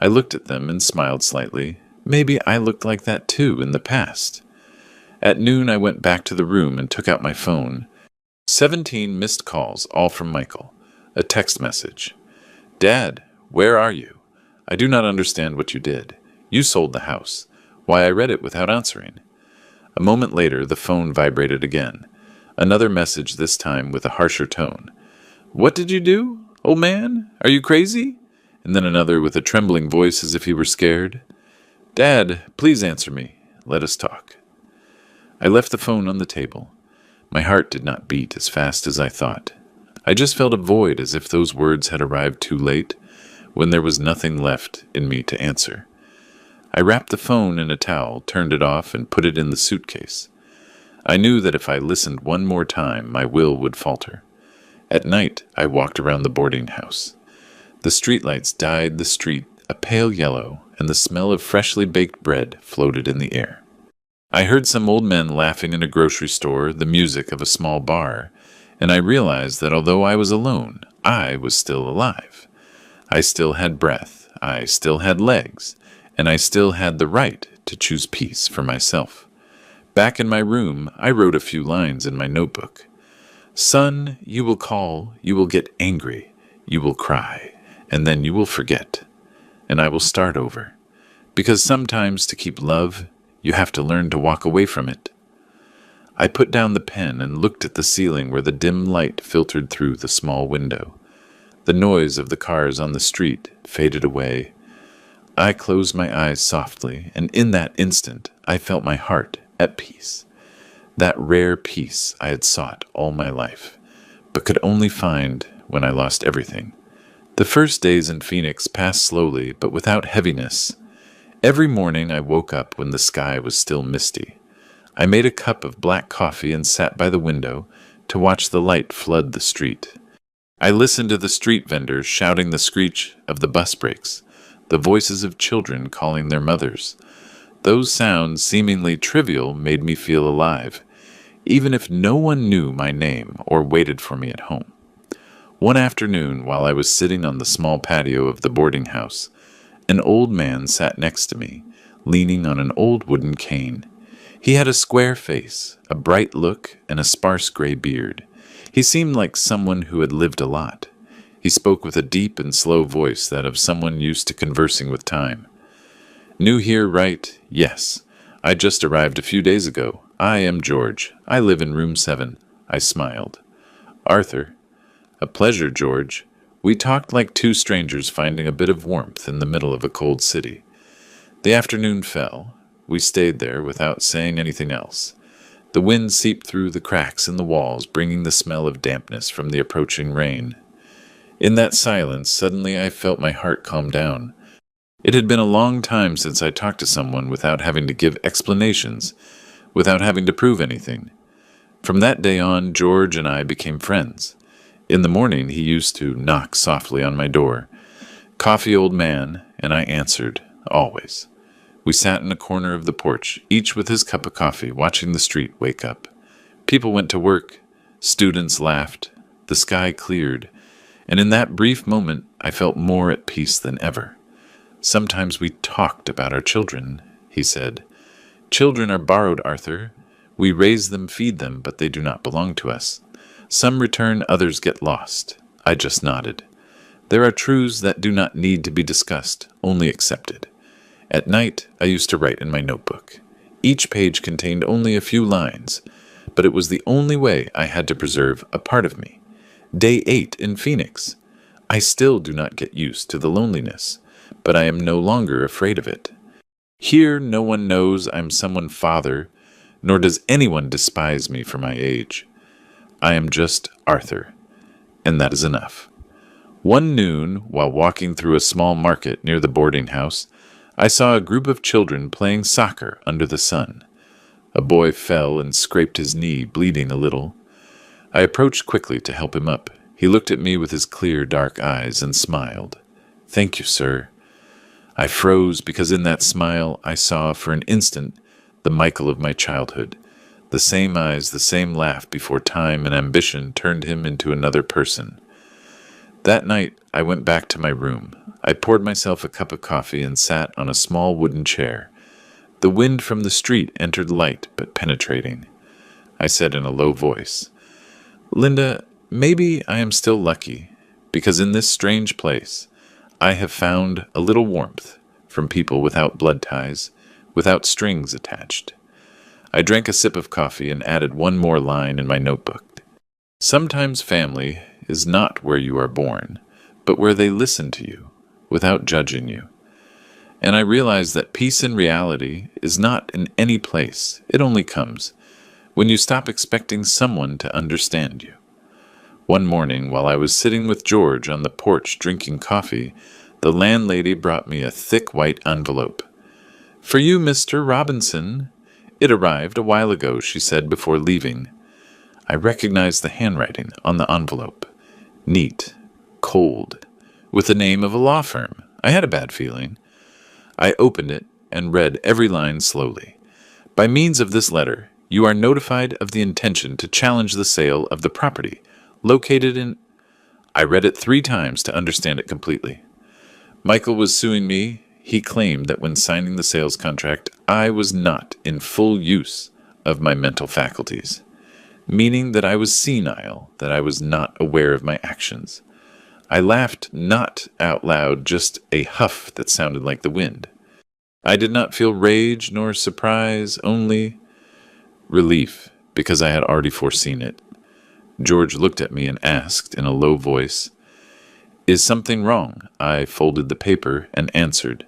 I looked at them and smiled slightly. Maybe I looked like that too in the past. At noon I went back to the room and took out my phone. 17 missed calls, all from Michael. A text message. "Dad, where are you? I do not understand what you did. You sold the house. Why, I read it without answering." A moment later the phone vibrated again. Another message, this time with a harsher tone. "What did you do? Old man? Are you crazy?" And then another with a trembling voice as if he were scared. "Dad, please answer me. Let us talk." I left the phone on the table. My heart did not beat as fast as I thought. I just felt a void, as if those words had arrived too late, when there was nothing left in me to answer. I wrapped the phone in a towel, turned it off, and put it in the suitcase. I knew that if I listened one more time, my will would falter. At night, I walked around the boarding house. The streetlights dyed the street a pale yellow, and the smell of freshly baked bread floated in the air. I heard some old men laughing in a grocery store, the music of a small bar, and I realized that although I was alone, I was still alive. I still had breath, I still had legs, and I still had the right to choose peace for myself. Back in my room, I wrote a few lines in my notebook. "Son, you will call, you will get angry, you will cry, and then you will forget, and I will start over. Because sometimes to keep love, you have to learn to walk away from it." I put down the pen and looked at the ceiling where the dim light filtered through the small window. The noise of the cars on the street faded away. I closed my eyes softly, and in that instant I felt my heart at peace. That rare peace I had sought all my life, but could only find when I lost everything. The first days in Phoenix passed slowly, but without heaviness. Every morning I woke up when the sky was still misty. I made a cup of black coffee and sat by the window to watch the light flood the street. I listened to the street vendors shouting, the screech of the bus brakes, the voices of children calling their mothers. Those sounds, seemingly trivial, made me feel alive, even if no one knew my name or waited for me at home. One afternoon, while I was sitting on the small patio of the boarding house, An old man sat next to me, leaning on an old wooden cane. He had a square face, a bright look, and a sparse gray beard. He seemed like someone who had lived a lot. He spoke with a deep and slow voice, that of someone used to conversing with time. "New here, right? Yes. I just arrived a few days ago. I am George. I live in room 7. I smiled. "Arthur." "A pleasure, George." We talked like two strangers finding a bit of warmth in the middle of a cold city. The afternoon fell. We stayed there without saying anything else. The wind seeped through the cracks in the walls, bringing the smell of dampness from the approaching rain. In that silence, suddenly I felt my heart calm down. It had been a long time since I talked to someone without having to give explanations, without having to prove anything. From that day on, George and I became friends. In the morning, he used to knock softly on my door. "Coffee, old man," and I answered, always. We sat in a corner of the porch, each with his cup of coffee, watching the street wake up. People went to work. Students laughed. The sky cleared. And in that brief moment, I felt more at peace than ever. "Sometimes we talked about our children," he said. "Children are borrowed, Arthur. We raise them, feed them, but they do not belong to us. Some return, others get lost." I just nodded. "There are truths that do not need to be discussed, only accepted." At night, I used to write in my notebook. Each page contained only a few lines, but it was the only way I had to preserve a part of me. Day 8 in Phoenix. I still do not get used to the loneliness, but I am no longer afraid of it. Here no one knows I'm someone's father, nor does anyone despise me for my age. I am just Arthur, and that is enough. One noon, while walking through a small market near the boarding house, I saw a group of children playing soccer under the sun. A boy fell and scraped his knee, bleeding a little. I approached quickly to help him up. He looked at me with his clear, dark eyes and smiled. "Thank you, sir." I froze because in that smile I saw for an instant the Michael of my childhood. The same eyes, the same laugh before time and ambition turned him into another person. That night, I went back to my room. I poured myself a cup of coffee and sat on a small wooden chair. The wind from the street entered light but penetrating. I said in a low voice, "Linda, maybe I am still lucky, because in this strange place, I have found a little warmth from people without blood ties, without strings attached." I drank a sip of coffee and added one more line in my notebook. "Sometimes family is not where you are born, but where they listen to you, without judging you." And I realized that peace in reality is not in any place. It only comes when you stop expecting someone to understand you. One morning, while I was sitting with George on the porch drinking coffee, the landlady brought me a thick white envelope. "For you, Mr. Robinson. It arrived a while ago," she said before leaving. I recognized the handwriting on the envelope. Neat, cold, with the name of a law firm. I had a bad feeling. I opened it and read every line slowly. "By means of this letter, you are notified of the intention to challenge the sale of the property located in—" I read it 3 times to understand it completely. Michael was suing me. He claimed that when signing the sales contract, I was not in full use of my mental faculties, meaning that I was senile, that I was not aware of my actions. I laughed, not out loud, just a huff that sounded like the wind. I did not feel rage nor surprise, only relief, because I had already foreseen it. George looked at me and asked in a low voice, "Is something wrong?" I folded the paper and answered,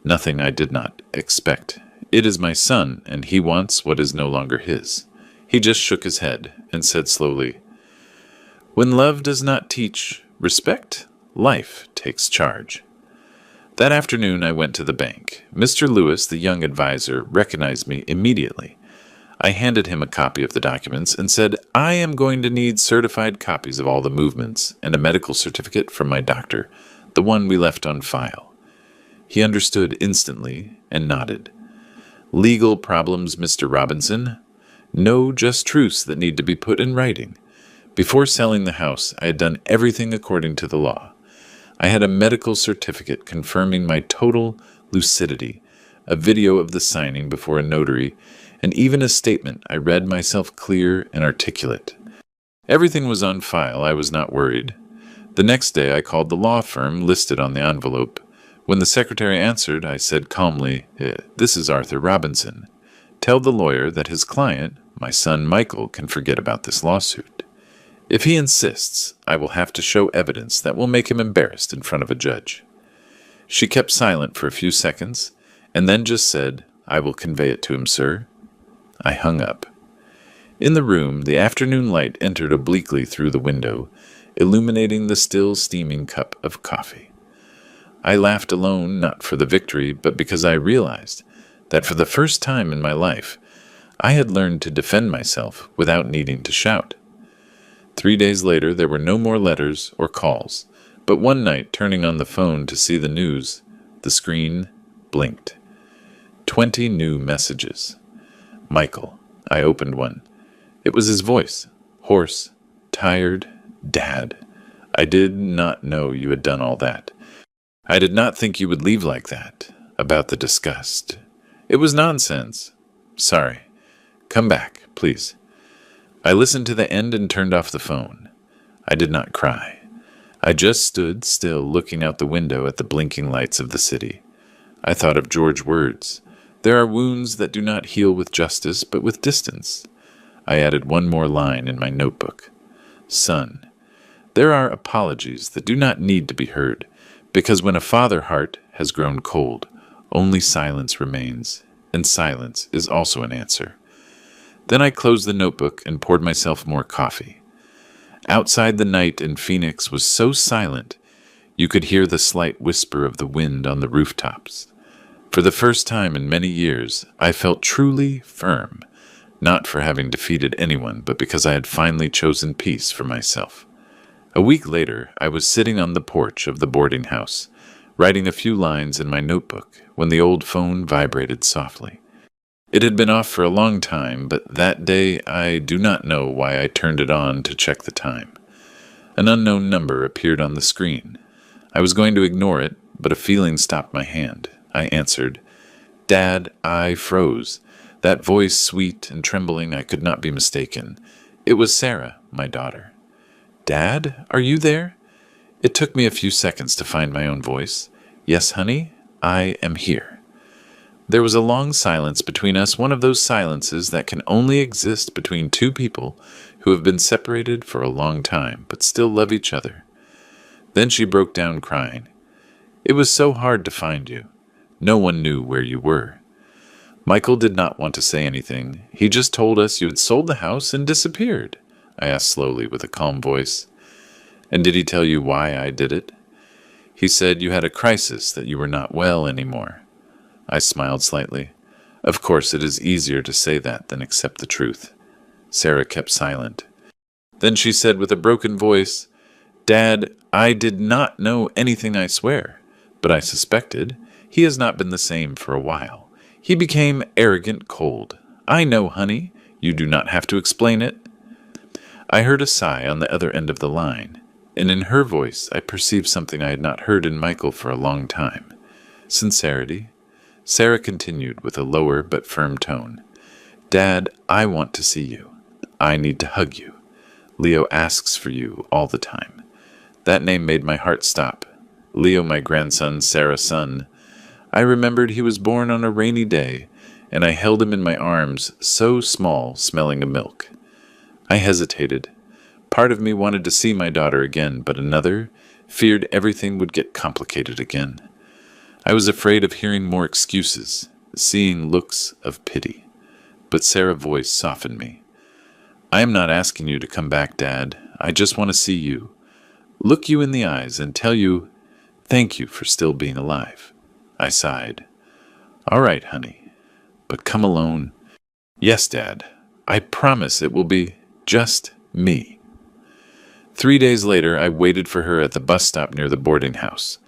"Nothing I did not expect. It is my son, and he wants what is no longer his." He just shook his head and said slowly, "When love does not teach respect, life takes charge." That afternoon I went to the bank. Mr. Lewis, the young advisor, recognized me immediately. I handed him a copy of the documents and said, "I am going to need certified copies of all the movements and a medical certificate from my doctor, the one we left on file." He understood instantly and nodded. "Legal problems, Mr. Robinson. No just truths that need to be put in writing. Before selling the house, I had done everything according to the law. I had a medical certificate confirming my total lucidity, a video of the signing before a notary, and even a statement I read myself clear and articulate. Everything was on file. I was not worried. The next day I called the law firm listed on the envelope. When the secretary answered, I said calmly, "This is Arthur Robinson. Tell the lawyer that his client, my son Michael, can forget about this lawsuit. If he insists, I will have to show evidence that will make him embarrassed in front of a judge." She kept silent for a few seconds, and then just said, "I will convey it to him, sir." I hung up. In the room, the afternoon light entered obliquely through the window, illuminating the still steaming cup of coffee. I laughed alone, not for the victory, but because I realized that for the first time in my life, I had learned to defend myself without needing to shout. 3 days later, there were no more letters or calls, but one night, turning on the phone to see the news, the screen blinked. 20 new messages. Michael. I opened one. It was his voice, hoarse, tired, Dad. I did not know you had done all that. I did not think you would leave like that. About the disgust. It was nonsense. Sorry. Come back, please. I listened to the end and turned off the phone. I did not cry. I just stood still looking out the window at the blinking lights of the city. I thought of George's words. There are wounds that do not heal with justice, but with distance. I added one more line in my notebook. Son, there are apologies that do not need to be heard, because when a father heart has grown cold, only silence remains, and silence is also an answer. Then I closed the notebook and poured myself more coffee. Outside, the night in Phoenix was so silent, you could hear the slight whisper of the wind on the rooftops. For the first time in many years, I felt truly firm, not for having defeated anyone, but because I had finally chosen peace for myself. A week later, I was sitting on the porch of the boarding house, writing a few lines in my notebook, when the old phone vibrated softly. It had been off for a long time, but that day I do not know why I turned it on to check the time. An unknown number appeared on the screen. I was going to ignore it, but a feeling stopped my hand. I answered. Dad, I froze. That voice, sweet and trembling, I could not be mistaken. It was Sarah, my daughter. Dad, are you there? It took me a few seconds to find my own voice. Yes, honey, I am here. There was a long silence between us, one of those silences that can only exist between two people who have been separated for a long time, but still love each other. Then she broke down crying. It was so hard to find you. No one knew where you were. Michael did not want to say anything. He just told us you had sold the house and disappeared. I asked slowly with a calm voice. And did he tell you why I did it? He said you had a crisis, that you were not well anymore. I smiled slightly. Of course, it is easier to say that than accept the truth. Sarah kept silent. Then she said with a broken voice, Dad, I did not know anything, I swear, but I suspected. He has not been the same for a while. He became arrogant, cold. I know, honey. You do not have to explain it. I heard a sigh on the other end of the line, and in her voice I perceived something I had not heard in Michael for a long time. Sincerity. Sarah continued with a lower but firm tone. Dad, I want to see you. I need to hug you. Leo asks for you all the time. That name made my heart stop. Leo, my grandson, Sarah's son. I remembered he was born on a rainy day, and I held him in my arms, so small, smelling of milk. I hesitated. Part of me wanted to see my daughter again, but another feared everything would get complicated again. I was afraid of hearing more excuses, seeing looks of pity. But Sarah's voice softened me. I am not asking you to come back, Dad. I just want to see you. Look you in the eyes and tell you, thank you for still being alive. I sighed. All right, honey. But come alone. Yes, Dad. I promise it will be just me. 3 days later, I waited for her at the bus stop near the boarding house.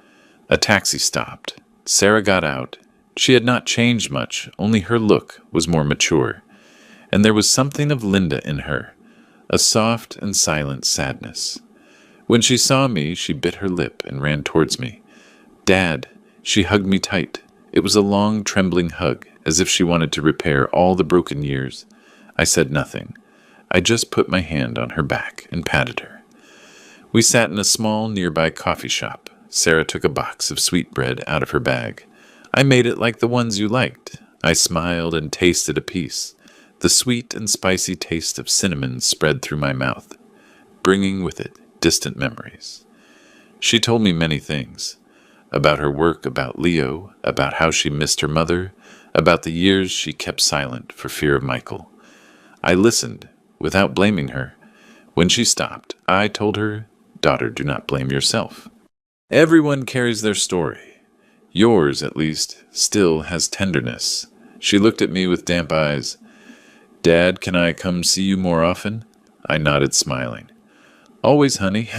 A taxi stopped. Sarah got out. She had not changed much, only her look was more mature. And there was something of Linda in her, a soft and silent sadness. When she saw me, she bit her lip and ran towards me. Dad, she hugged me tight. It was a long, trembling hug, as if she wanted to repair all the broken years. I said nothing. I just put my hand on her back and patted her. We sat in a small, nearby coffee shop. Sarah took a box of sweetbread out of her bag. I made it like the ones you liked. I smiled and tasted a piece. The sweet and spicy taste of cinnamon spread through my mouth, bringing with it distant memories. She told me many things. About her work, about Leo, about how she missed her mother, about the years she kept silent for fear of Michael. I listened, without blaming her. When she stopped, I told her, "Daughter, do not blame yourself. Everyone carries their story. Yours, at least, still has tenderness." She looked at me with damp eyes. "Dad, can I come see you more often?" I nodded, smiling. "Always, honey.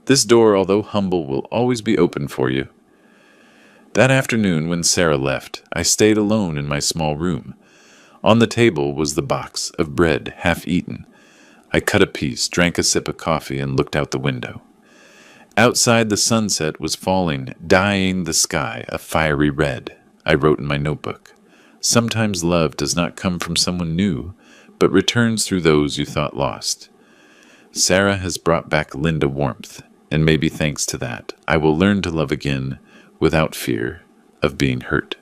This door, although humble, will always be open for you." That afternoon, when Sarah left, I stayed alone in my small room. On the table was the box of bread, half eaten. I cut a piece, drank a sip of coffee, and looked out the window. Outside, the sunset was falling, dyeing the sky a fiery red. I wrote in my notebook, "Sometimes love does not come from someone new, but returns through those you thought lost." Sarah has brought back Linda warmth, and maybe thanks to that, I will learn to love again without fear of being hurt.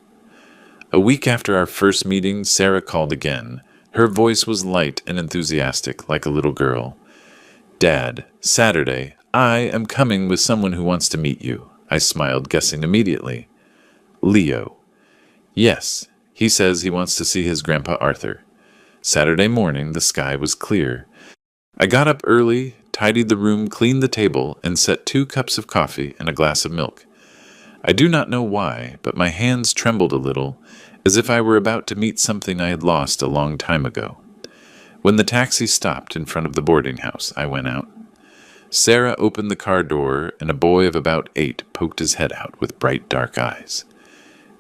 A week after our first meeting, Sarah called again. Her voice was light and enthusiastic, like a little girl. "Dad, Saturday, I am coming with someone who wants to meet you." I smiled, guessing immediately. "Leo." "Yes, he says he wants to see his grandpa Arthur." Saturday morning, the sky was clear. I got up early, tidied the room, cleaned the table, and set 2 cups of coffee and a glass of milk. I do not know why, but my hands trembled a little, as if I were about to meet something I had lost a long time ago. When the taxi stopped in front of the boarding house, I went out. Sarah opened the car door, and a boy of about 8 poked his head out with bright dark eyes.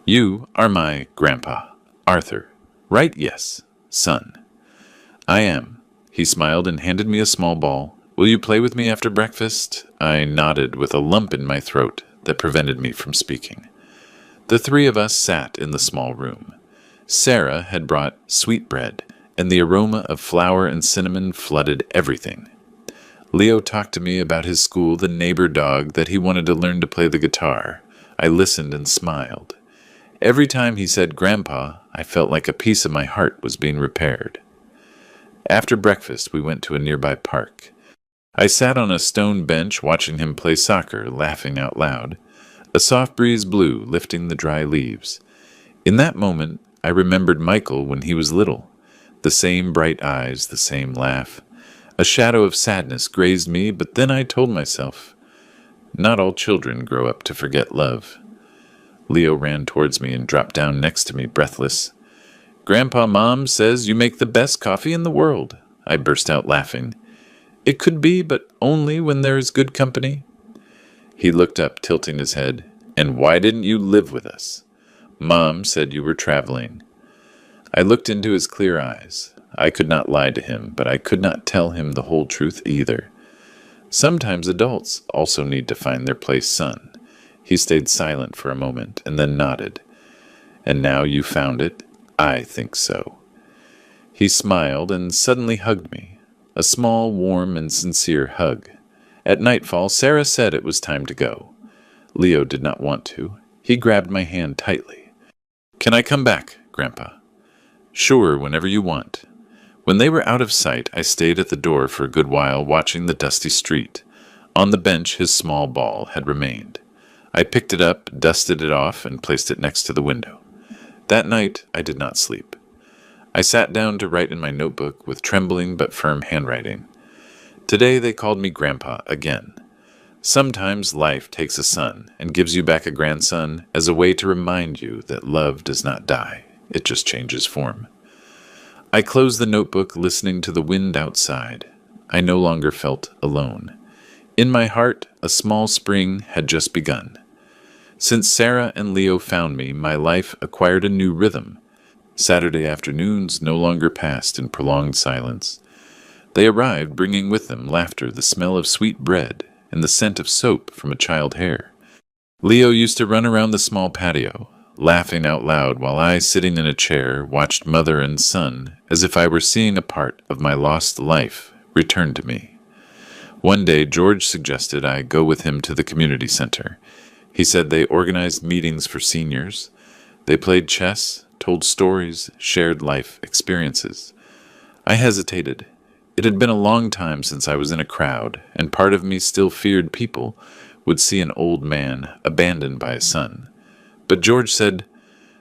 "You are my grandpa, Arthur, right? Yes, son." "I am." He smiled and handed me a small ball. "Will you play with me after breakfast?" I nodded with a lump in my throat that prevented me from speaking. The 3 of us sat in the small room. Sarah had brought sweetbread, and the aroma of flour and cinnamon flooded everything. Leo talked to me about his school, the neighbor dog, that he wanted to learn to play the guitar. I listened and smiled. Every time he said "Grandpa," I felt like a piece of my heart was being repaired. After breakfast, we went to a nearby park. I sat on a stone bench watching him play soccer, laughing out loud. A soft breeze blew, lifting the dry leaves. In that moment, I remembered Michael when he was little. The same bright eyes, the same laugh. A shadow of sadness grazed me, but then I told myself, not all children grow up to forget love. Leo ran towards me and dropped down next to me, breathless. "Grandpa, Mom says you make the best coffee in the world." I burst out laughing. "It could be, but only when there is good company." He looked up, tilting his head. "And why didn't you live with us?" "Mom said you were traveling." I looked into his clear eyes. I could not lie to him, but I could not tell him the whole truth either. Sometimes adults also need to find their place, son. He stayed silent for a moment and then nodded. "And now you found it?" "I think so." He smiled and suddenly hugged me. A small, warm, and sincere hug. At nightfall, Sarah said it was time to go. Leo did not want to. He grabbed my hand tightly. "Can I come back, Grandpa?" "Sure, whenever you want." When they were out of sight, I stayed at the door for a good while, watching the dusty street. On the bench, his small ball had remained. I picked it up, dusted it off, and placed it next to the window. That night, I did not sleep. I sat down to write in my notebook with trembling but firm handwriting. Today they called me Grandpa again. Sometimes life takes a son and gives you back a grandson as a way to remind you that love does not die. It just changes form. I closed the notebook, listening to the wind outside. I no longer felt alone. In my heart, a small spring had just begun. Since Sarah and Leo found me, my life acquired a new rhythm. Saturday afternoons no longer passed in prolonged silence. They arrived, bringing with them laughter, the smell of sweet bread, and the scent of soap from a child hair. Leo used to run around the small patio, laughing out loud while I, sitting in a chair, watched mother and son as if I were seeing a part of my lost life return to me. One day, George suggested I go with him to the community center. He said they organized meetings for seniors. They played chess, told stories, shared life experiences. I hesitated. It had been a long time since I was in a crowd, and part of me still feared people would see an old man abandoned by a son. But George said,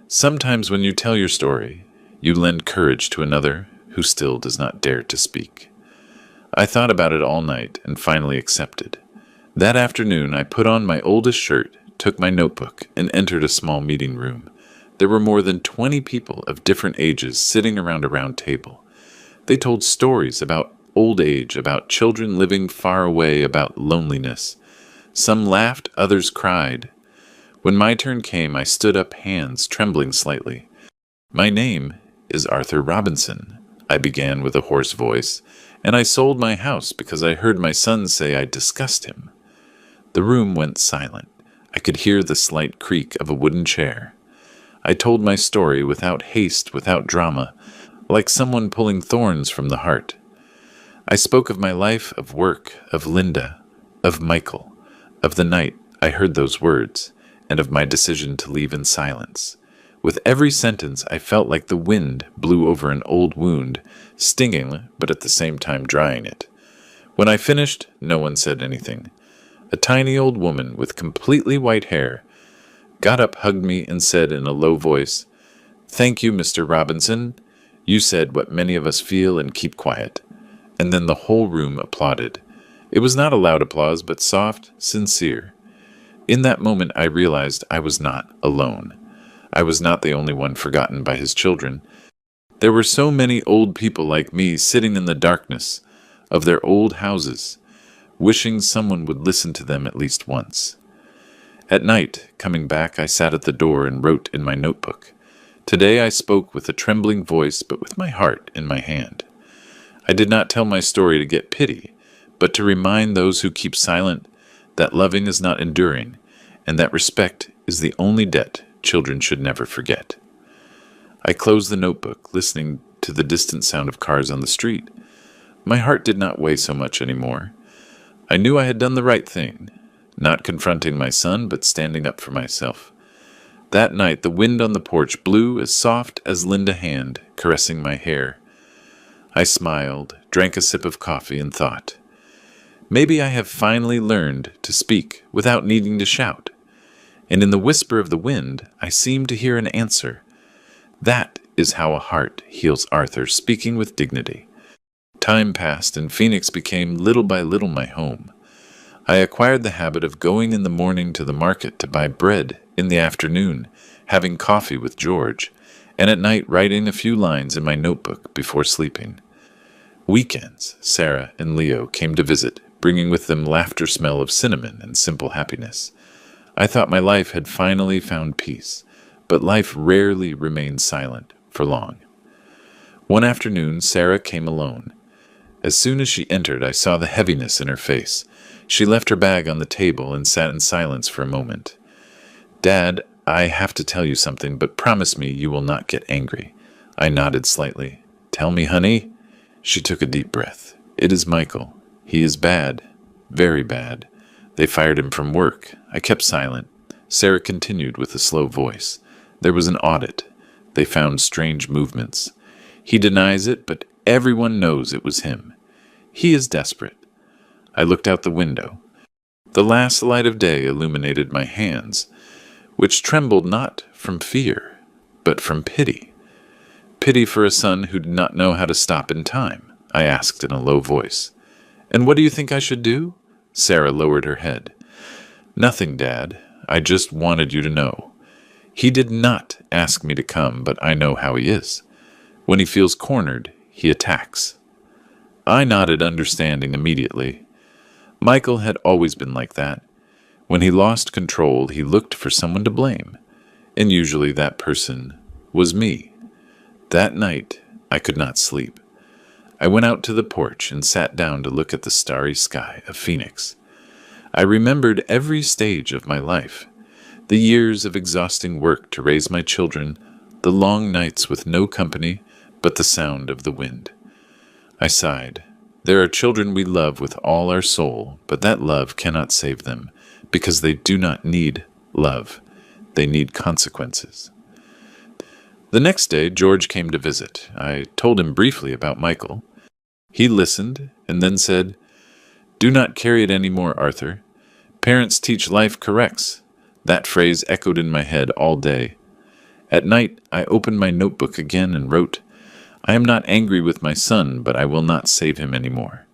"Sometimes when you tell your story, you lend courage to another who still does not dare to speak." I thought about it all night and finally accepted. That afternoon, I put on my oldest shirt, took my notebook, and entered a small meeting room. There were more than 20 people of different ages sitting around a round table. They told stories about old age, about children living far away, about loneliness. Some laughed, others cried. When my turn came, I stood up, hands trembling slightly. "My name is Arthur Robinson," I began with a hoarse voice, "and I sold my house because I heard my son say I disgust him." The room went silent. I could hear the slight creak of a wooden chair. I told my story without haste, without drama, like someone pulling thorns from the heart. I spoke of my life, of work, of Linda, of Michael, of the night I heard those words, and of my decision to leave in silence. With every sentence, I felt like the wind blew over an old wound, stinging, but at the same time drying it. When I finished, no one said anything. A tiny old woman with completely white hair got up, hugged me, and said in a low voice, "Thank you, Mr. Robinson. You said what many of us feel and keep quiet." And then the whole room applauded. It was not a loud applause, but soft, sincere. In that moment, I realized I was not alone. I was not the only one forgotten by his children. There were so many old people like me sitting in the darkness of their old houses, wishing someone would listen to them at least once. At night, coming back, I sat at the door and wrote in my notebook. Today I spoke with a trembling voice, but with my heart in my hand. I did not tell my story to get pity, but to remind those who keep silent that loving is not enduring, and that respect is the only debt children should never forget. I closed the notebook, listening to the distant sound of cars on the street. My heart did not weigh so much anymore. I knew I had done the right thing, not confronting my son, but standing up for myself. That night, the wind on the porch blew as soft as Linda hand caressing my hair. I smiled, drank a sip of coffee, and thought, maybe I have finally learned to speak without needing to shout. And in the whisper of the wind, I seemed to hear an answer. That is how a heart heals Arthur, speaking with dignity. Time passed, and Phoenix became little by little my home. I acquired the habit of going in the morning to the market to buy bread, in the afternoon, having coffee with George, and at night writing a few lines in my notebook before sleeping. Weekends, Sarah and Leo came to visit, bringing with them laughter, smell of cinnamon, and simple happiness. I thought my life had finally found peace, but life rarely remains silent for long. One afternoon, Sarah came alone. As soon as she entered, I saw the heaviness in her face. She left her bag on the table and sat in silence for a moment. "Dad, I have to tell you something, but promise me you will not get angry." I nodded slightly. "Tell me, honey." She took a deep breath. "It is Michael. He is bad. Very bad. They fired him from work." I kept silent. Sarah continued with a slow voice. "There was an audit. They found strange movements. He denies it, but everyone knows it was him. He is desperate." I looked out the window. The last light of day illuminated my hands, which trembled not from fear, but from pity. Pity for a son who did not know how to stop in time, I asked in a low voice. "And what do you think I should do?" Sarah lowered her head. "Nothing, Dad. I just wanted you to know. He did not ask me to come, but I know how he is. When he feels cornered, he attacks." I nodded, understanding immediately. Michael had always been like that. When he lost control, he looked for someone to blame, and usually that person was me. That night, I could not sleep. I went out to the porch and sat down to look at the starry sky of Phoenix. I remembered every stage of my life, the years of exhausting work to raise my children, the long nights with no company but the sound of the wind. I sighed. There are children we love with all our soul, but that love cannot save them, because they do not need love. They need consequences. The next day, George came to visit. I told him briefly about Michael. He listened and then said, "Do not carry it any more, Arthur. Parents teach, life corrects." That phrase echoed in my head all day. At night, I opened my notebook again and wrote, "I am not angry with my son, but I will not save him anymore.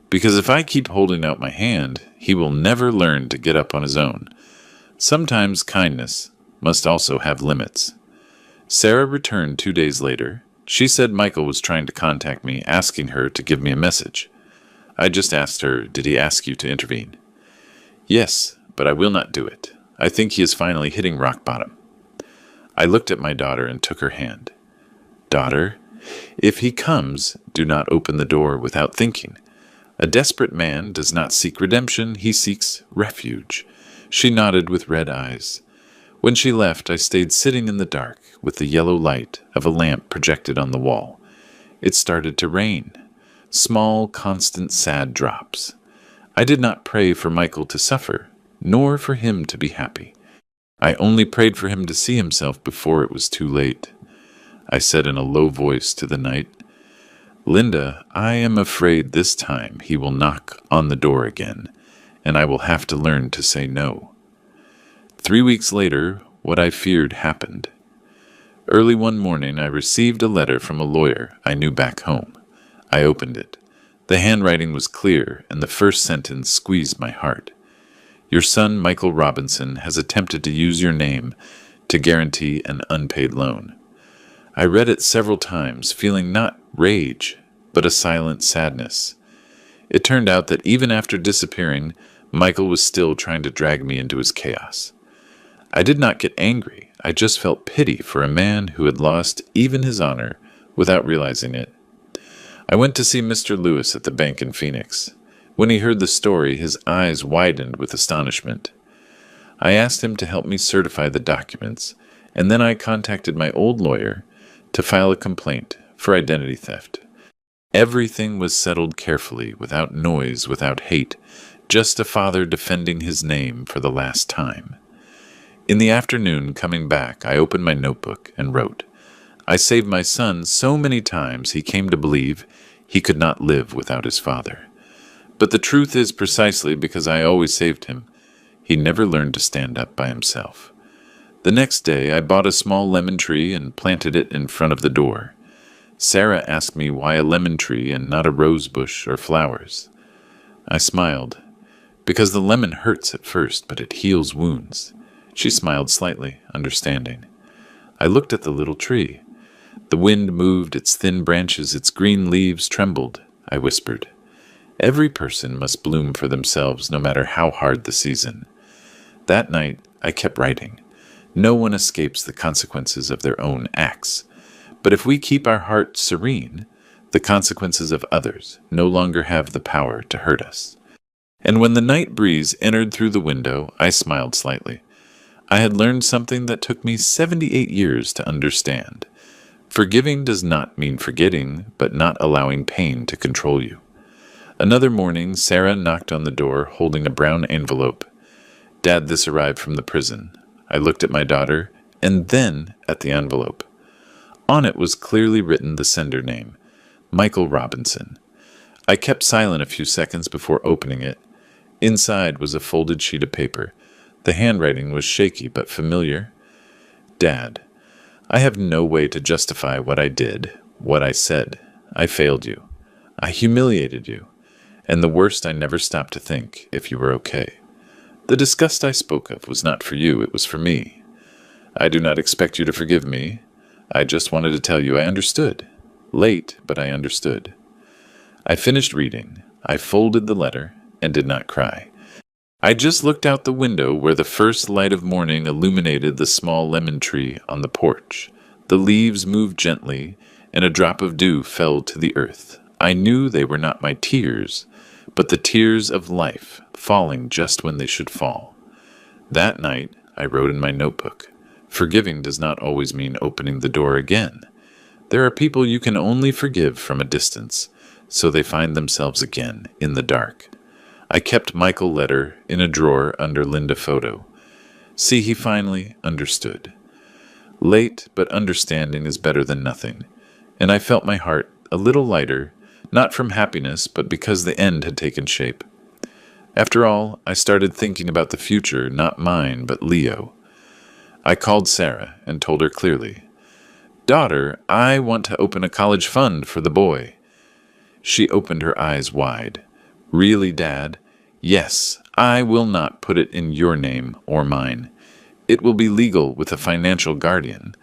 Because if I keep holding out my hand, he will never learn to get up on his own. Sometimes kindness must also have limits." Sarah returned 2 days later. She said Michael was trying to contact me, asking her to give me a message. I just asked her, "Did he ask you to intervene?" "Yes, but I will not do it. I think he is finally hitting rock bottom." I looked at my daughter and took her hand. "Daughter, if he comes, do not open the door without thinking. A desperate man does not seek redemption, he seeks refuge." She nodded with red eyes. When she left, I stayed sitting in the dark with the yellow light of a lamp projected on the wall. It started to rain. Small, constant, sad drops. I did not pray for Michael to suffer, nor for him to be happy. I only prayed for him to see himself before it was too late. I said in a low voice to the night, "Linda, I am afraid this time he will knock on the door again, and I will have to learn to say no." 3 weeks later, what I feared happened. Early one morning, I received a letter from a lawyer I knew back home. I opened it. The handwriting was clear, and the first sentence squeezed my heart. "Your son, Michael Robinson, has attempted to use your name to guarantee an unpaid loan." I read it several times, feeling not rage, but a silent sadness. It turned out that even after disappearing, Michael was still trying to drag me into his chaos. I did not get angry. I just felt pity for a man who had lost even his honor without realizing it. I went to see Mr. Lewis at the bank in Phoenix. When he heard the story, his eyes widened with astonishment. I asked him to help me certify the documents, and then I contacted my old lawyer to file a complaint for identity theft. Everything was settled carefully, without noise, without hate, just a father defending his name for the last time. In the afternoon, coming back, I opened my notebook and wrote, "I saved my son so many times he came to believe he could not live without his father. But the truth is precisely because I always saved him, he never learned to stand up by himself." The next day, I bought a small lemon tree and planted it in front of the door. Sarah asked me why a lemon tree and not a rose bush or flowers. I smiled. "Because the lemon hurts at first, but it heals wounds." She smiled slightly, understanding. I looked at the little tree. The wind moved its thin branches, its green leaves trembled. I whispered, "Every person must bloom for themselves, no matter how hard the season." That night, I kept writing. No one escapes the consequences of their own acts. But if we keep our heart serene, the consequences of others no longer have the power to hurt us. And when the night breeze entered through the window, I smiled slightly. I had learned something that took me 78 years to understand. Forgiving does not mean forgetting, but not allowing pain to control you. Another morning, Sarah knocked on the door, holding a brown envelope. "Dad, this arrived from the prison." I looked at my daughter, and then at the envelope. On it was clearly written the sender name, Michael Robinson. I kept silent a few seconds before opening it. Inside was a folded sheet of paper. The handwriting was shaky but familiar. "Dad, I have no way to justify what I did, what I said. I failed you. I humiliated you. And the worst, I never stopped to think if you were okay. The disgust I spoke of was not for you, it was for me. I do not expect you to forgive me. I just wanted to tell you I understood. Late, but I understood." I finished reading. I folded the letter and did not cry. I just looked out the window where the first light of morning illuminated the small lemon tree on the porch. The leaves moved gently, and a drop of dew fell to the earth. I knew they were not my tears, but the tears of life falling just when they should fall. That night, I wrote in my notebook, forgiving does not always mean opening the door again. There are people you can only forgive from a distance, so they find themselves again in the dark. I kept Michael letter in a drawer under Linda photo. See, he finally understood. Late, but understanding is better than nothing, and I felt my heart a little lighter, not from happiness, but because the end had taken shape. After all, I started thinking about the future, not mine, but Leo. I called Sarah and told her clearly, "Daughter, I want to open a college fund for the boy." She opened her eyes wide. "Really, Dad? Yes, I will not put it in your name or mine. It will be legal with a financial guardian,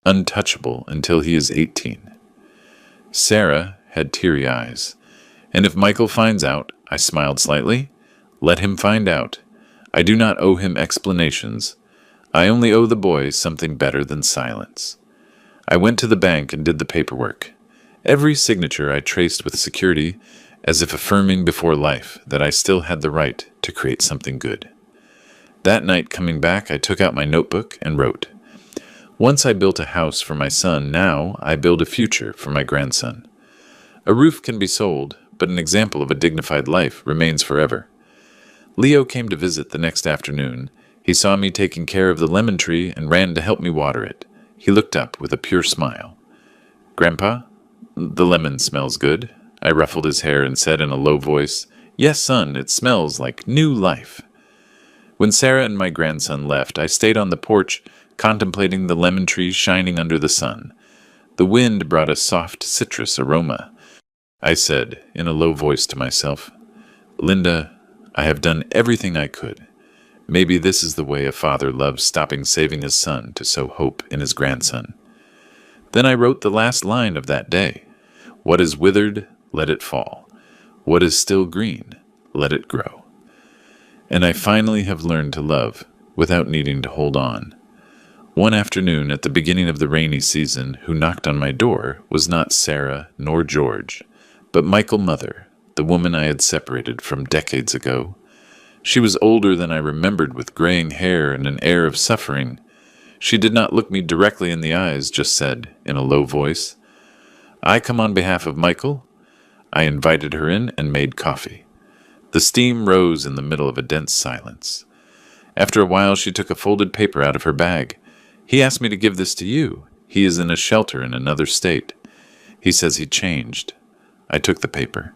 untouchable until he is 18. Sarah had teary eyes. "And if Michael finds out," I smiled slightly, "let him find out. I do not owe him explanations. I only owe the boy something better than silence." I went to the bank and did the paperwork. Every signature I traced with security, as if affirming before life that I still had the right to create something good. That night coming back, I took out my notebook and wrote, "Once I built a house for my son, now I build a future for my grandson. A roof can be sold, but an example of a dignified life remains forever." Leo came to visit the next afternoon. He saw me taking care of the lemon tree and ran to help me water it. He looked up with a pure smile. "Grandpa, the lemon smells good." I ruffled his hair and said in a low voice, "Yes, son, it smells like new life." When Sarah and my grandson left, I stayed on the porch, contemplating the lemon tree shining under the sun. The wind brought a soft citrus aroma. I said, in a low voice to myself, "Linda, I have done everything I could. Maybe this is the way a father loves stopping saving his son to sow hope in his grandson." Then I wrote the last line of that day. "What is withered, let it fall. What is still green, let it grow." And I finally have learned to love without needing to hold on. One afternoon at the beginning of the rainy season, who knocked on my door was not Sarah nor George, but Michael Mother, the woman I had separated from decades ago. She was older than I remembered, with graying hair and an air of suffering. She did not look me directly in the eyes, just said, in a low voice, "I come on behalf of Michael." I invited her in and made coffee. The steam rose in the middle of a dense silence. After a while, she took a folded paper out of her bag. "He asked me to give this to you. He is in a shelter in another state. He says he changed." I took the paper.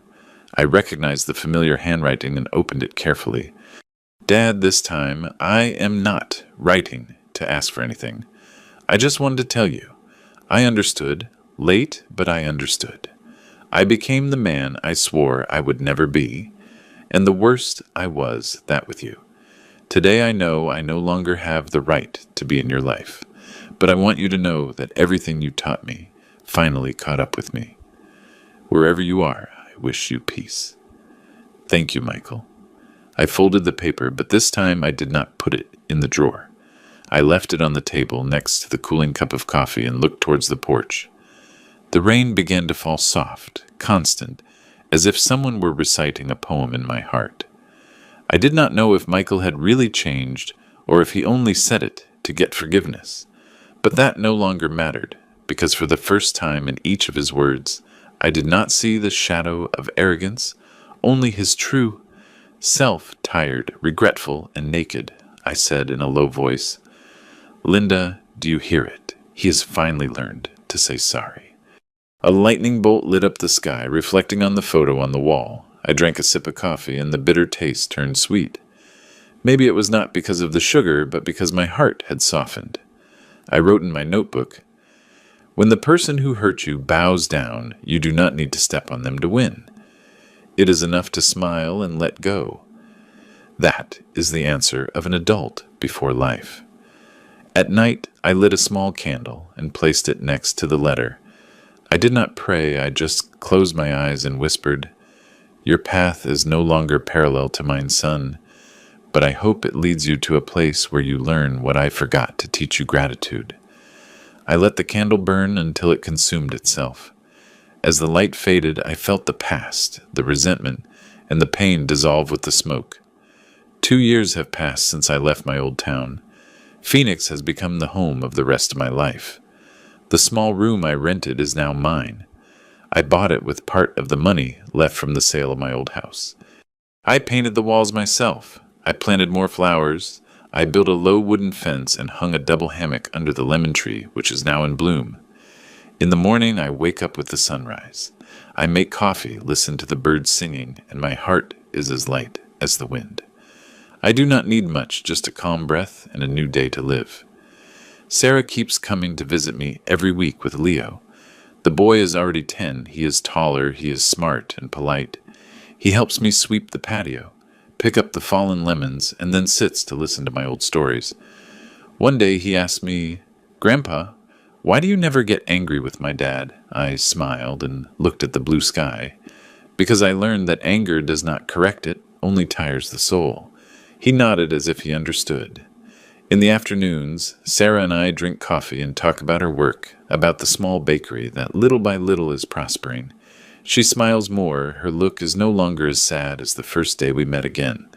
I recognized the familiar handwriting and opened it carefully. "Dad, this time, I am not writing to ask for anything. I just wanted to tell you. I understood. Late, but I understood. I became the man I swore I would never be, and the worst I was, that with you. Today I know I no longer have the right to be in your life, but I want you to know that everything you taught me finally caught up with me. Wherever you are, I wish you peace. Thank you, Michael." I folded the paper, but this time I did not put it in the drawer. I left it on the table next to the cooling cup of coffee and looked towards the porch. The rain began to fall soft, constant, as if someone were reciting a poem in my heart. I did not know if Michael had really changed or if he only said it to get forgiveness. But that no longer mattered, because for the first time in each of his words, I did not see the shadow of arrogance, only his true self, tired, regretful, and naked. I said in a low voice, "Linda, do you hear it? He has finally learned to say sorry." A lightning bolt lit up the sky, reflecting on the photo on the wall. I drank a sip of coffee, and the bitter taste turned sweet. Maybe it was not because of the sugar, but because my heart had softened. I wrote in my notebook, "When the person who hurt you bows down, you do not need to step on them to win. It is enough to smile and let go. That is the answer of an adult before life." At night, I lit a small candle and placed it next to the letter. I did not pray, I just closed my eyes and whispered, "Your path is no longer parallel to mine, son, but I hope it leads you to a place where you learn what I forgot to teach you, gratitude." I let the candle burn until it consumed itself. As the light faded, I felt the past, the resentment, and the pain dissolve with the smoke. 2 years have passed since I left my old town. Phoenix has become the home of the rest of my life. The small room I rented is now mine. I bought it with part of the money left from the sale of my old house. I painted the walls myself. I planted more flowers. I built a low wooden fence and hung a double hammock under the lemon tree, which is now in bloom. In the morning, I wake up with the sunrise. I make coffee, listen to the birds singing, and my heart is as light as the wind. I do not need much, just a calm breath and a new day to live. Sarah keeps coming to visit me every week with Leo. The boy is already 10. He is taller, he is smart and polite. He helps me sweep the patio, pick up the fallen lemons, and then sits to listen to my old stories. One day he asked me, "Grandpa, why do you never get angry with my dad?" I smiled and looked at the blue sky. Because I learned that anger does not correct it, only tires the soul. He nodded as if he understood. In the afternoons, Sarah and I drink coffee and talk about her work, about the small bakery that little by little is prospering. She smiles more. Her look is no longer as sad as the first day we met again.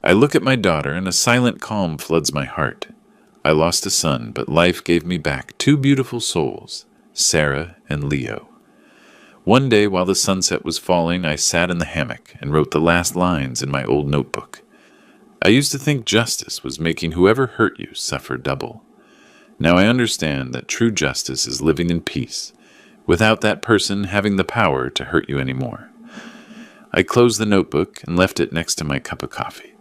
I look at my daughter, and a silent calm floods my heart. I lost a son, but life gave me back 2 beautiful souls, Sarah and Leo. One day, while the sunset was falling, I sat in the hammock and wrote the last lines in my old notebook. I used to think justice was making whoever hurt you suffer double. Now I understand that true justice is living in peace, without that person having the power to hurt you anymore. I closed the notebook and left it next to my cup of coffee.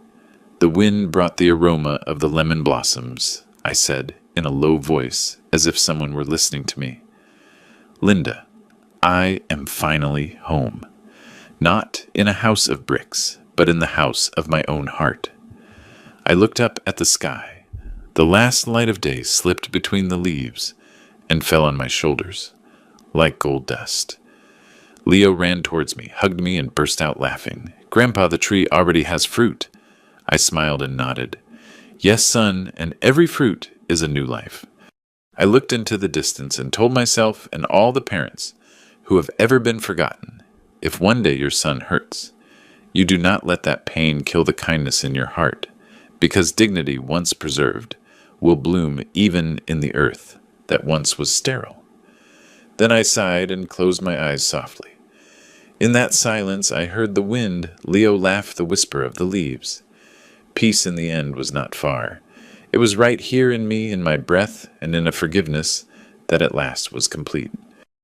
The wind brought the aroma of the lemon blossoms. I said, in a low voice, as if someone were listening to me. "Linda, I am finally home. Not in a house of bricks, but in the house of my own heart." I looked up at the sky. The last light of day slipped between the leaves and fell on my shoulders, like gold dust. Leo ran towards me, hugged me, and burst out laughing. "Grandpa, the tree already has fruit." I smiled and nodded. "Yes, son, and every fruit is a new life." I looked into the distance and told myself and all the parents who have ever been forgotten, if one day your son hurts, you do not let that pain kill the kindness in your heart, because dignity once preserved will bloom even in the earth that once was sterile. Then I sighed and closed my eyes softly. In that silence I heard the wind. Leo laughed the whisper of the leaves. Peace in the end was not far. It was right here in me, in my breath, and in a forgiveness that at last was complete.